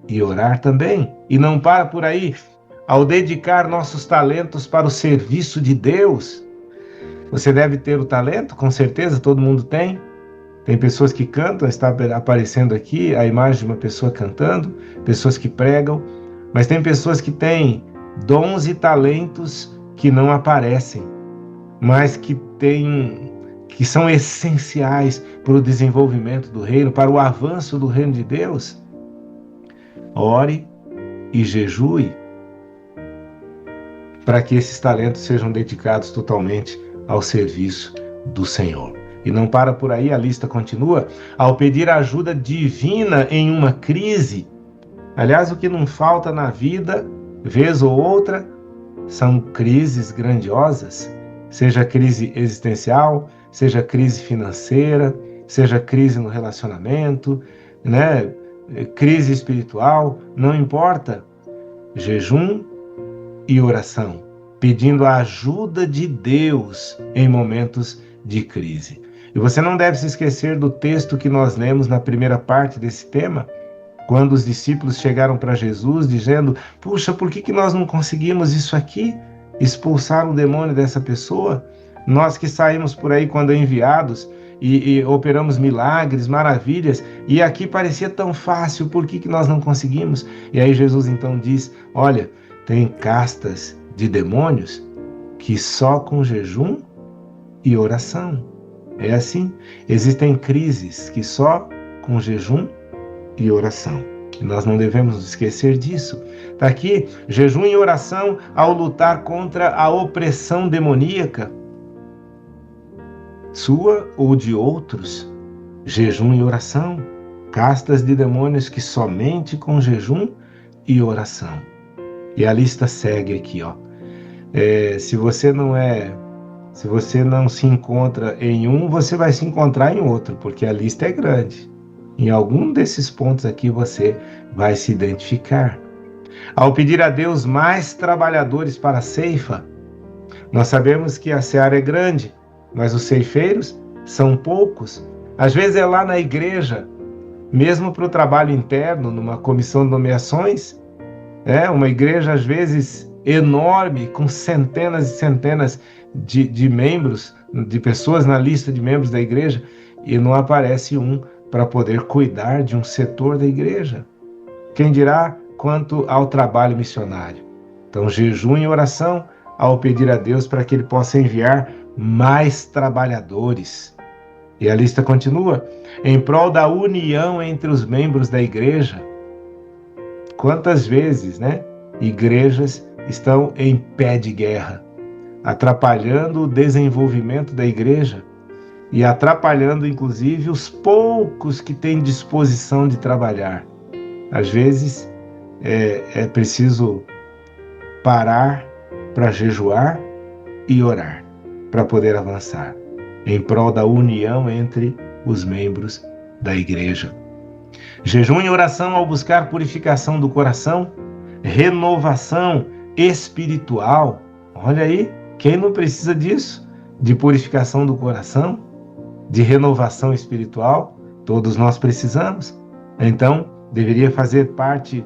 e orar também. E não para por aí. Ao dedicar nossos talentos para o serviço de Deus, você deve ter o talento, com certeza, todo mundo tem. Tem pessoas que cantam, está aparecendo aqui a imagem de uma pessoa cantando, pessoas que pregam, mas tem pessoas que têm dons e talentos que não aparecem, mas que são essenciais para o desenvolvimento do reino, para o avanço do reino de Deus. Ore e jejue para que esses talentos sejam dedicados totalmente ao serviço do Senhor. E não para por aí, a lista continua. Ao pedir ajuda divina em uma crise, aliás, o que não falta na vida, vez ou outra, são crises grandiosas, seja crise existencial, seja crise financeira, seja crise no relacionamento, né? Crise espiritual, não importa. Jejum e oração, pedindo a ajuda de Deus em momentos de crise. E você não deve se esquecer do texto que nós lemos na primeira parte desse tema, quando os discípulos chegaram para Jesus dizendo: puxa, por que nós não conseguimos isso aqui? Expulsar o demônio dessa pessoa? Nós que saímos por aí quando enviados e operamos milagres, maravilhas, e aqui parecia tão fácil, por que nós não conseguimos? E aí Jesus então diz: olha, tem castas de demônios que só com jejum e oração. É assim, existem crises que só com jejum e oração. E nós não devemos nos esquecer disso. Está aqui, jejum e oração ao lutar contra a opressão demoníaca, sua ou de outros. Jejum e oração, castas de demônios que somente com jejum e oração. E a lista segue aqui, ó. Se você não se encontra em um, você vai se encontrar em outro, porque a lista é grande. Em algum desses pontos aqui você vai se identificar. Ao pedir a Deus mais trabalhadores para a ceifa, nós sabemos que a seara é grande, mas os ceifeiros são poucos. Às vezes é lá na igreja, mesmo para o trabalho interno, numa comissão de nomeações, uma igreja às vezes enorme, com centenas e centenas de membros, de pessoas na lista de membros da igreja, e não aparece um para poder cuidar de um setor da igreja. Quem dirá quanto ao trabalho missionário? Então, jejum e oração ao pedir a Deus para que Ele possa enviar mais trabalhadores. E a lista continua, em prol da união entre os membros da igreja. Quantas vezes, igrejas estão em pé de guerra, atrapalhando o desenvolvimento da igreja e atrapalhando, inclusive, os poucos que têm disposição de trabalhar. Às vezes, é preciso parar para jejuar e orar, para poder avançar, em prol da união entre os membros da igreja. Jejum e oração ao buscar purificação do coração, renovação espiritual. Olha aí, quem não precisa disso? De purificação do coração, de renovação espiritual, todos nós precisamos. Então, deveria fazer parte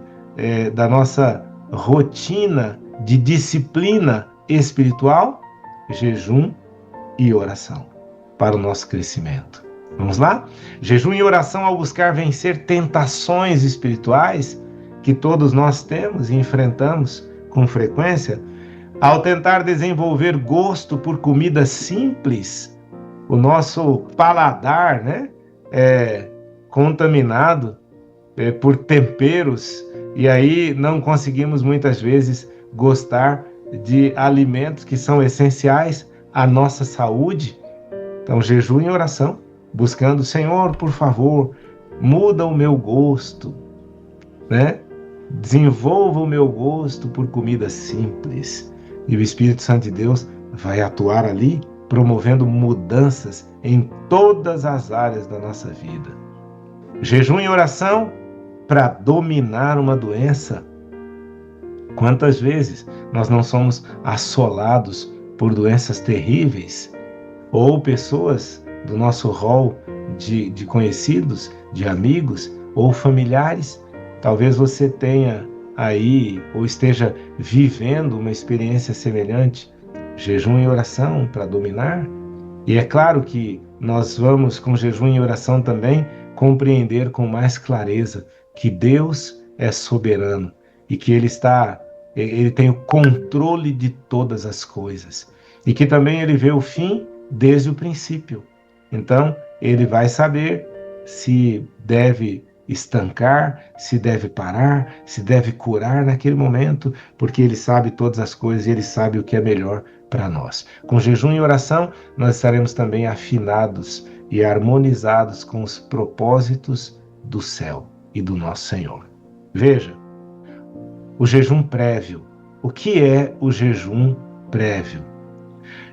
da nossa rotina de disciplina espiritual, jejum e oração, para o nosso crescimento. Vamos lá? Jejum e oração ao buscar vencer tentações espirituais que todos nós temos e enfrentamos com frequência, ao tentar desenvolver gosto por comida simples. O nosso paladar, é contaminado por temperos, e aí não conseguimos muitas vezes gostar de alimentos que são essenciais à nossa saúde. Então, jejum e oração, buscando, Senhor, por favor, muda o meu gosto, desenvolva o meu gosto por comida simples. E o Espírito Santo de Deus vai atuar ali, promovendo mudanças em todas as áreas da nossa vida. Jejum e oração para dominar uma doença. Quantas vezes nós não somos assolados por doenças terríveis? Ou pessoas do nosso rol de conhecidos, de amigos ou familiares? Talvez você tenha aí ou esteja vivendo uma experiência semelhante. Jejum e oração para dominar. E é claro que nós vamos, com jejum e oração também, compreender com mais clareza que Deus é soberano e que Ele tem o controle de todas as coisas. E que também Ele vê o fim desde o princípio. Então, Ele vai saber se deve estancar, se deve parar, se deve curar naquele momento, porque Ele sabe todas as coisas e Ele sabe o que é melhor para nós. Com jejum e oração, nós estaremos também afinados e harmonizados com os propósitos do céu e do nosso Senhor. Veja, o jejum prévio. O que é o jejum prévio?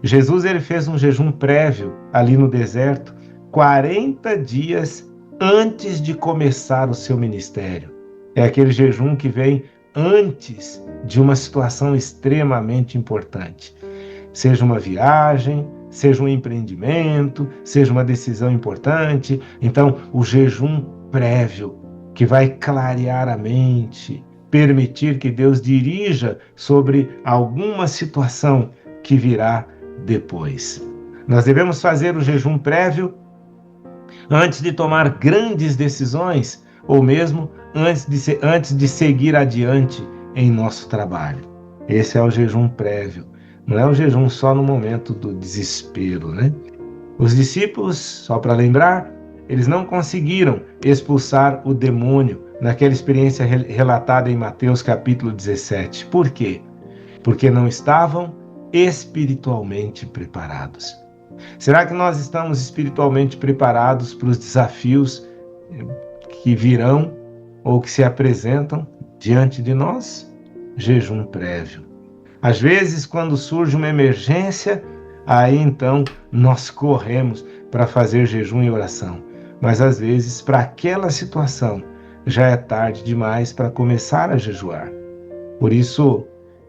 Jesus ele fez um jejum prévio ali no deserto, 40 dias antes de começar o seu ministério. É aquele jejum que vem antes de uma situação extremamente importante. Seja uma viagem, seja um empreendimento, seja uma decisão importante. Então, o jejum prévio, que vai clarear a mente, permitir que Deus dirija sobre alguma situação que virá depois. Nós devemos fazer o jejum prévio antes de tomar grandes decisões, ou mesmo antes de seguir adiante em nosso trabalho. Esse é o jejum prévio. Não é o jejum só no momento do desespero, Os discípulos, só para lembrar, eles não conseguiram expulsar o demônio naquela experiência relatada em Mateus capítulo 17. Por quê? Porque não estavam espiritualmente preparados. Será que nós estamos espiritualmente preparados para os desafios que virão ou que se apresentam diante de nós? jejum prévio. Às vezes, quando surge uma emergência, aí então nós corremos para fazer jejum e oração. Mas às vezes, para aquela situação, já é tarde demais para começar a jejuar. Por isso,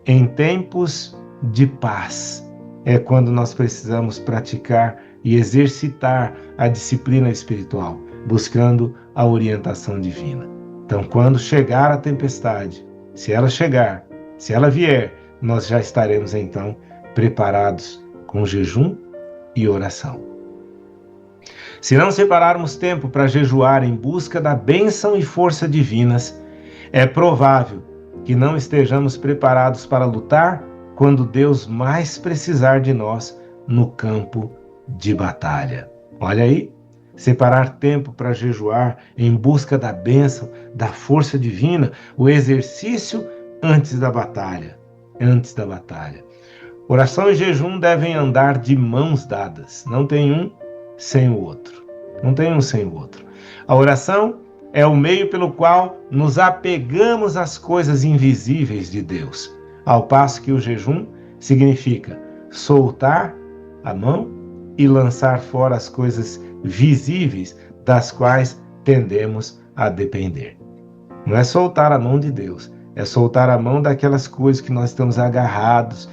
em tempos de paz, é quando nós precisamos praticar e exercitar a disciplina espiritual, buscando a orientação divina. Então, quando chegar a tempestade, se ela chegar, se ela vier, nós já estaremos então preparados com jejum e oração. Se não separarmos tempo para jejuar em busca da bênção e força divinas, é provável que não estejamos preparados para lutar quando Deus mais precisar de nós no campo de batalha. Olha aí, separar tempo para jejuar em busca da bênção, da força divina, o exercício antes da batalha. Oração e jejum devem andar de mãos dadas, não tem um sem o outro. A oração é o meio pelo qual nos apegamos às coisas invisíveis de Deus, ao passo que o jejum significa soltar a mão e lançar fora as coisas visíveis das quais tendemos a depender. Não é soltar a mão de Deus, é soltar a mão daquelas coisas que nós estamos agarrados,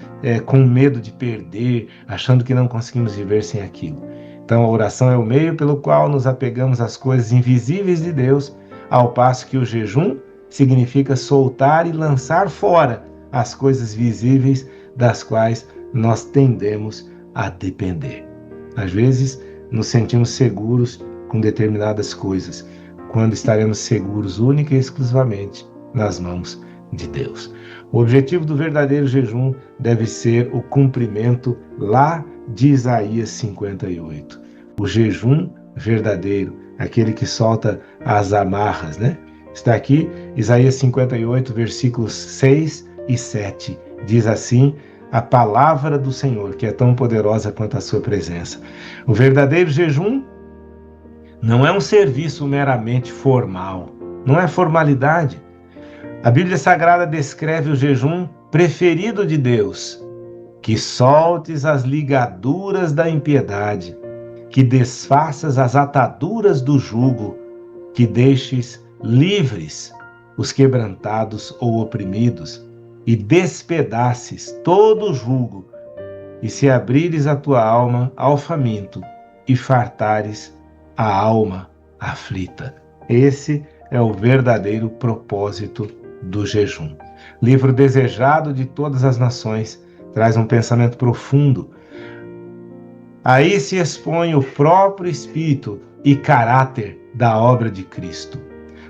com medo de perder, achando que não conseguimos viver sem aquilo. Então a oração é o meio pelo qual nos apegamos às coisas invisíveis de Deus, ao passo que o jejum significa soltar e lançar fora as coisas visíveis das quais nós tendemos a depender. Às vezes nos sentimos seguros com determinadas coisas, quando estaremos seguros única e exclusivamente nas mãos de Deus. O objetivo do verdadeiro jejum deve ser o cumprimento lá de Isaías 58. O jejum verdadeiro, aquele que solta as amarras, né? Está aqui, Isaías 58, versículos 6 e 7. Diz assim a palavra do Senhor, que é tão poderosa quanto a sua presença. O verdadeiro jejum não é um serviço meramente formal, não é formalidade. A Bíblia Sagrada descreve o jejum preferido de Deus, que soltes as ligaduras da impiedade, que desfaças as ataduras do jugo, que deixes livres os quebrantados ou oprimidos, e despedaces todo o jugo, e se abrires a tua alma ao faminto, e fartares a alma aflita. Esse é o verdadeiro propósito do jejum. Livro desejado de todas as nações, traz um pensamento profundo. Aí se expõe o próprio espírito e caráter da obra de Cristo.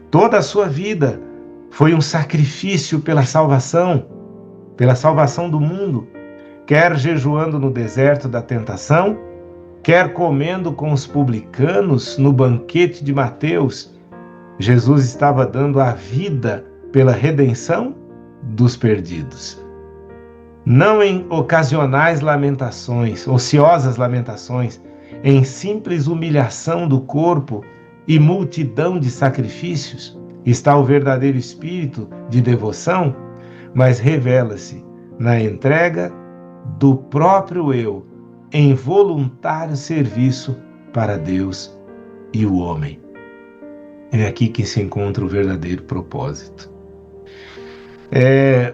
Toda a sua vida foi um sacrifício pela salvação do mundo, quer jejuando no deserto da tentação, quer comendo com os publicanos no banquete de Mateus. Jesus estava dando a vida pela redenção dos perdidos. Não em ocasionais lamentações, ociosas lamentações, em simples humilhação do corpo e multidão de sacrifícios, está o verdadeiro espírito de devoção, mas revela-se na entrega do próprio eu em voluntário serviço para Deus e o homem. É aqui que se encontra o verdadeiro propósito.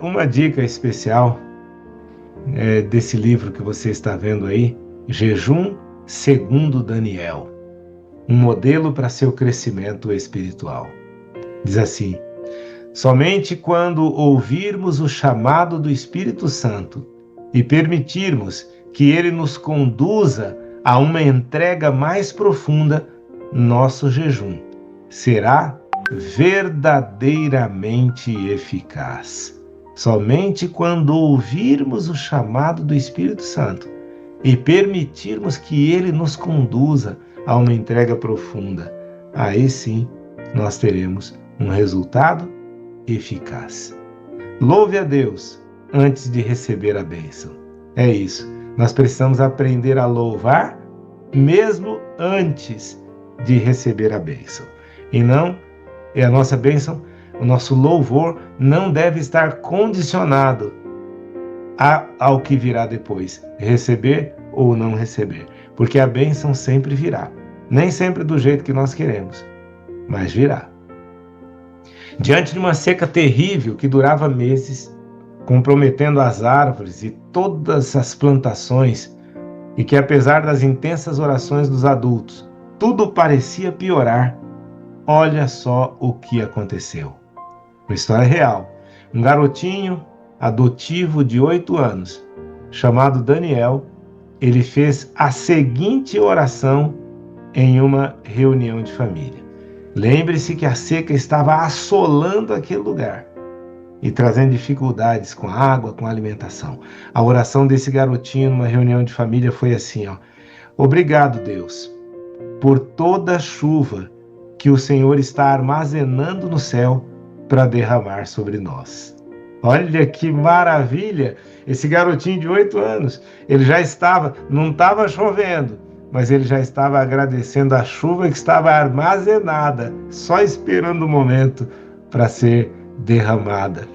Uma dica especial desse livro que você está vendo aí, Jejum segundo Daniel, um modelo para seu crescimento espiritual. Diz assim: somente quando ouvirmos o chamado do Espírito Santo e permitirmos que ele nos conduza a uma entrega mais profunda, nosso jejum será verdadeiramente eficaz. Somente quando ouvirmos o chamado do Espírito Santo e permitirmos que ele nos conduza a uma entrega profunda, aí sim nós teremos um resultado eficaz. Louve a Deus antes de receber a bênção. É isso. Nós precisamos aprender a louvar mesmo antes de receber a bênção. E não, a nossa bênção o nosso louvor não deve estar condicionado ao que virá depois, receber ou não receber, porque a bênção sempre virá, nem sempre do jeito que nós queremos, mas virá. Diante de uma seca terrível que durava meses, comprometendo as árvores e todas as plantações, e que apesar das intensas orações dos adultos, tudo parecia piorar, olha só o que aconteceu. Uma história real. Um garotinho adotivo de 8 anos, chamado Daniel, ele fez a seguinte oração em uma reunião de família. Lembre-se que a seca estava assolando aquele lugar e trazendo dificuldades com a água, com a alimentação. A oração desse garotinho numa reunião de família foi assim, ó: obrigado, Deus, por toda a chuva que o Senhor está armazenando no céu para derramar sobre nós. Olha que maravilha! Esse garotinho de 8 anos, ele já não estava chovendo, mas ele já estava agradecendo a chuva que estava armazenada, só esperando o momento para ser derramada.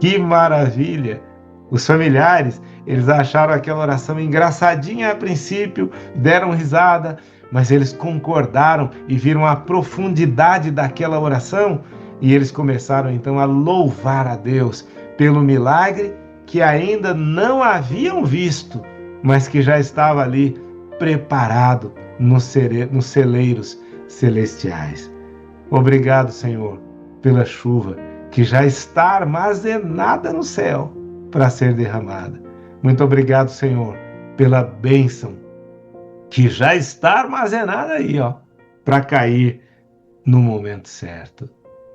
Que maravilha! Os familiares, eles acharam aquela oração engraçadinha a princípio, deram risada, mas eles concordaram e viram a profundidade daquela oração e eles começaram então a louvar a Deus pelo milagre que ainda não haviam visto, mas que já estava ali preparado nos celeiros celestiais. Obrigado, Senhor, pela chuva que já está armazenada no céu para ser derramada. Muito obrigado, Senhor, pela bênção que já está armazenada aí, ó, para cair no momento certo.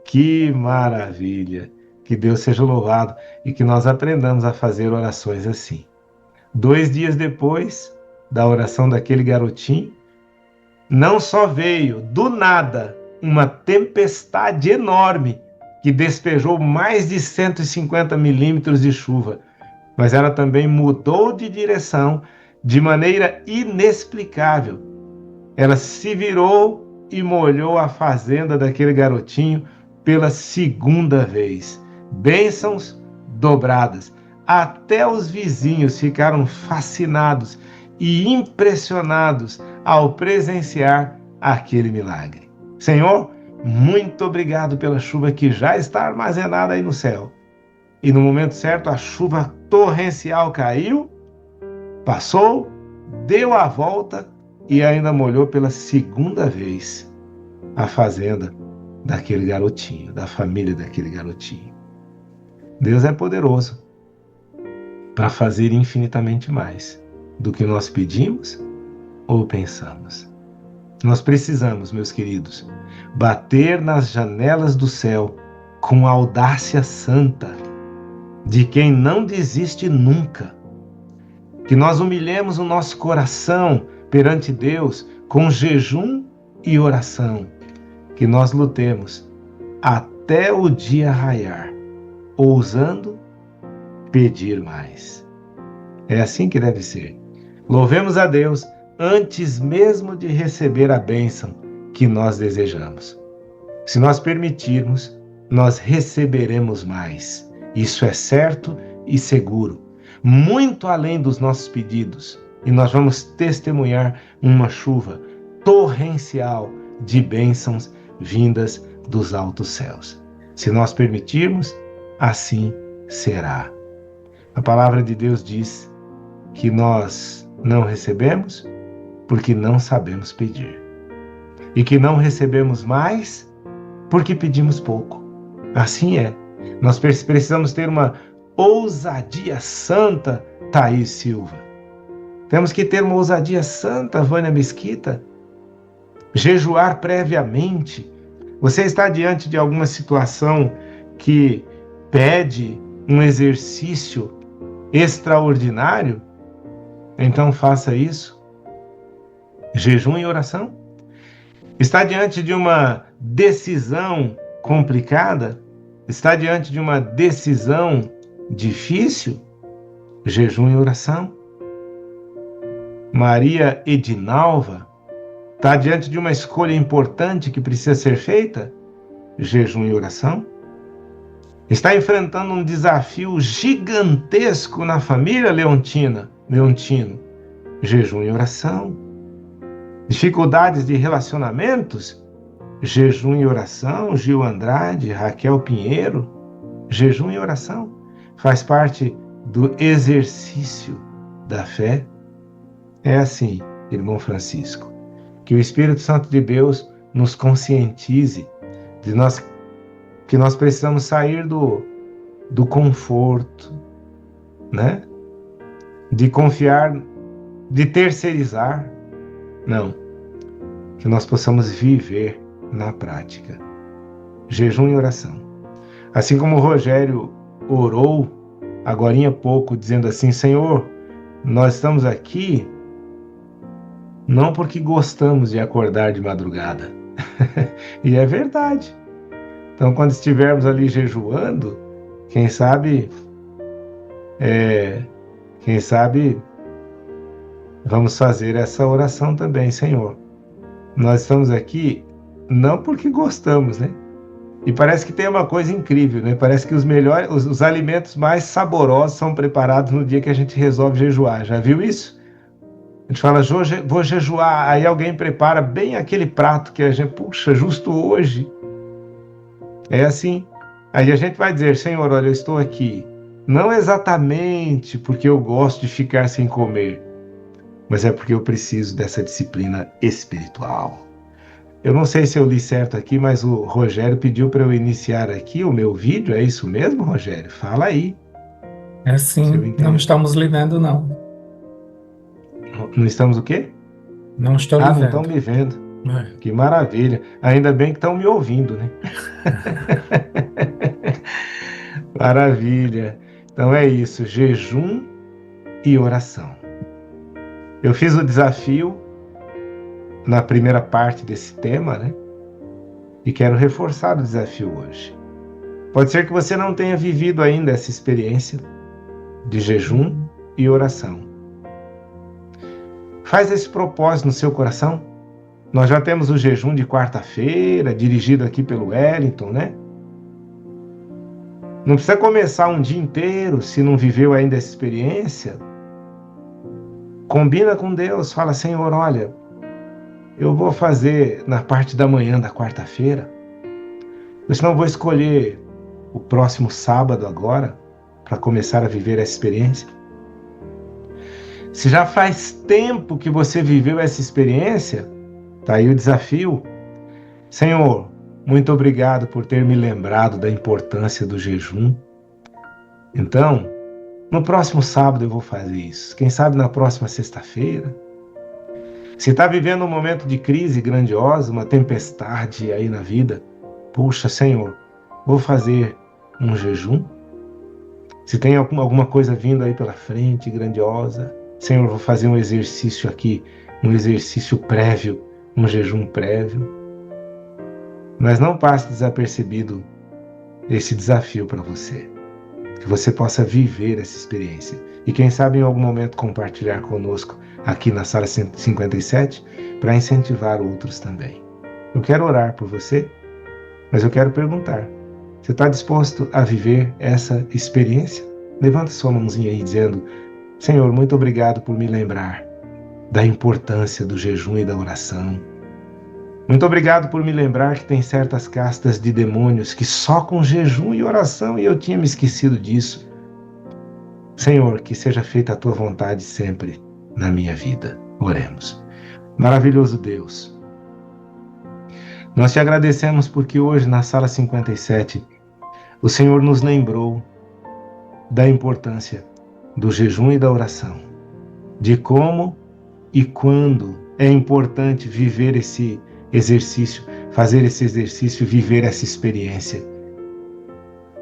Que maravilha! Que Deus seja louvado e que nós aprendamos a fazer orações assim. 2 dias depois da oração daquele garotinho, não só veio do nada uma tempestade enorme que despejou mais de 150 milímetros de chuva, mas ela também mudou de direção de maneira inexplicável. Ela se virou e molhou a fazenda daquele garotinho pela segunda vez. Bênçãos dobradas. Até os vizinhos ficaram fascinados e impressionados ao presenciar aquele milagre. Senhor, muito obrigado pela chuva que já está armazenada aí no céu. E no momento certo a chuva torrencial caiu, passou, deu a volta e ainda molhou pela segunda vez a fazenda daquele garotinho, da família daquele garotinho. Deus é poderoso para fazer infinitamente mais do que nós pedimos ou pensamos. Nós precisamos, meus queridos, bater nas janelas do céu com audácia santa de quem não desiste nunca. Que nós humilhemos o nosso coração perante Deus com jejum e oração. Que nós lutemos até o dia raiar, ousando pedir mais. É assim que deve ser. Louvemos a Deus antes mesmo de receber a bênção que nós desejamos. Se nós permitirmos, nós receberemos mais. Isso é certo e seguro, muito além dos nossos pedidos, e nós vamos testemunhar uma chuva torrencial de bênçãos vindas dos altos céus. Se nós permitirmos, assim será. A palavra de Deus diz que nós não recebemos porque não sabemos pedir, e que não recebemos mais porque pedimos pouco. Assim é. Nós precisamos ter uma ousadia santa, Thaís Silva. Temos que ter uma ousadia santa, Vânia Mesquita. Jejuar previamente. Você está diante de alguma situação que pede um exercício extraordinário? Então faça isso. Jejum e oração. Está diante de uma decisão complicada? Está diante de uma decisão difícil? Jejum e oração. Maria Edinalva está diante de uma escolha importante que precisa ser feita? Jejum e oração. está enfrentando um desafio gigantesco na família Leontino, jejum e oração. Dificuldades de relacionamentos, jejum e oração. Gil Andrade, Raquel Pinheiro, jejum e oração. Faz parte do exercício da fé. É assim, irmão Francisco, que o Espírito Santo de Deus nos conscientize de que nós precisamos sair do conforto, né? De confiar, de terceirizar. Não. Que nós possamos viver na prática. Jejum e oração. Assim como o Rogério orou agorinha há pouco, dizendo assim: Senhor, nós estamos aqui não porque gostamos de acordar de madrugada. E é verdade. Então, quando estivermos ali jejuando, quem sabe vamos fazer essa oração também. Senhor, nós estamos aqui não porque gostamos, né? E parece que tem uma coisa incrível, né? Parece que os alimentos mais saborosos são preparados no dia que a gente resolve jejuar. Já viu isso? A gente fala, vou jejuar, aí alguém prepara bem aquele prato que a gente, puxa, justo hoje. É assim. Aí a gente vai dizer: Senhor, olha, eu estou aqui, não exatamente porque eu gosto de ficar sem comer, mas é porque eu preciso dessa disciplina espiritual. Eu não sei se eu li certo aqui, mas o Rogério pediu para eu iniciar aqui o meu vídeo. É isso mesmo, Rogério? Fala aí. É sim, não estamos lhe vendo, não. Não estamos o quê? Não estou lhe vendo. Não estão me vendo. É. Que maravilha. Ainda bem que estão me ouvindo, né? Maravilha. Então é isso, jejum e oração. Eu fiz o desafio na primeira parte desse tema, né? E quero reforçar o desafio hoje. Pode ser que você não tenha vivido ainda essa experiência de jejum e oração. Faz esse propósito no seu coração. Nós já temos o jejum de quarta-feira, dirigido aqui pelo Wellington, né? Não precisa começar um dia inteiro se não viveu ainda essa experiência. Combina com Deus, fala: Senhor, olha, eu vou fazer na parte da manhã da quarta-feira, eu senão vou escolher o próximo sábado agora, para começar a viver essa experiência. Se já faz tempo que você viveu essa experiência, tá aí o desafio. Senhor, muito obrigado por ter me lembrado da importância do jejum. Então, no próximo sábado eu vou fazer isso. Quem sabe na próxima sexta-feira. Se está vivendo um momento de crise grandiosa, uma tempestade aí na vida, puxa, Senhor, vou fazer um jejum. Se tem alguma coisa vindo aí pela frente, grandiosa, Senhor, vou fazer um exercício aqui, um exercício prévio, um jejum prévio. Mas não passe desapercebido esse desafio para você. Que você possa viver essa experiência. E quem sabe em algum momento compartilhar conosco aqui na Sala 157 para incentivar outros também. Eu quero orar por você, mas eu quero perguntar: você está disposto a viver essa experiência? Levanta sua mãozinha aí dizendo: Senhor, muito obrigado por me lembrar da importância do jejum e da oração. Muito obrigado por me lembrar que tem certas castas de demônios que só com jejum e oração, e eu tinha me esquecido disso. Senhor, que seja feita a tua vontade sempre na minha vida. Oremos. Maravilhoso Deus, nós te agradecemos porque hoje na Sala 57 o Senhor nos lembrou da importância do jejum e da oração, de como e quando é importante viver esse exercício, fazer esse exercício, viver essa experiência.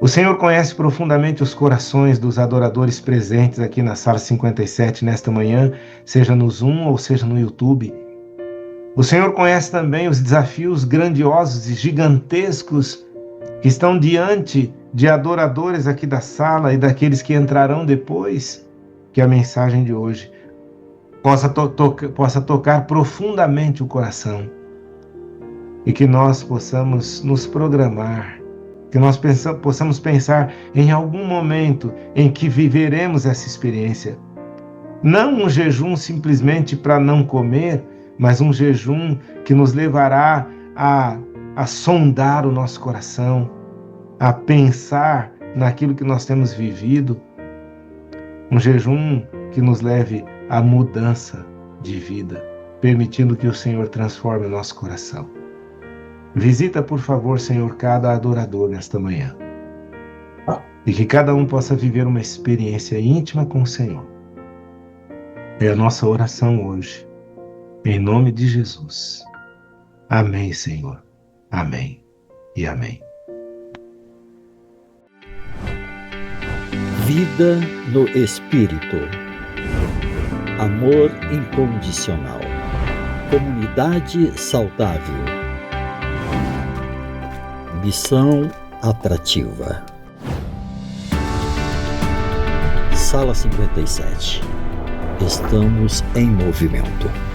O Senhor conhece profundamente os corações dos adoradores presentes aqui na Sala 57 nesta manhã, seja no Zoom ou seja no YouTube. O Senhor conhece também os desafios grandiosos e gigantescos que estão diante de adoradores aqui da sala e daqueles que entrarão depois. Que a mensagem de hoje possa tocar profundamente o coração e que nós possamos nos programar, Que nós possamos pensar em algum momento em que viveremos essa experiência. Não um jejum simplesmente para não comer, mas um jejum que nos levará a sondar o nosso coração, a pensar naquilo que nós temos vivido. Um jejum que nos leve à mudança de vida, permitindo que o Senhor transforme o nosso coração. Visita, por favor, Senhor, cada adorador nesta manhã. E que cada um possa viver uma experiência íntima com o Senhor. É a nossa oração hoje. Em nome de Jesus. Amém, Senhor. Amém e amém. Vida no Espírito. Amor incondicional. Comunidade saudável. Missão atrativa. Sala 57. Estamos em movimento.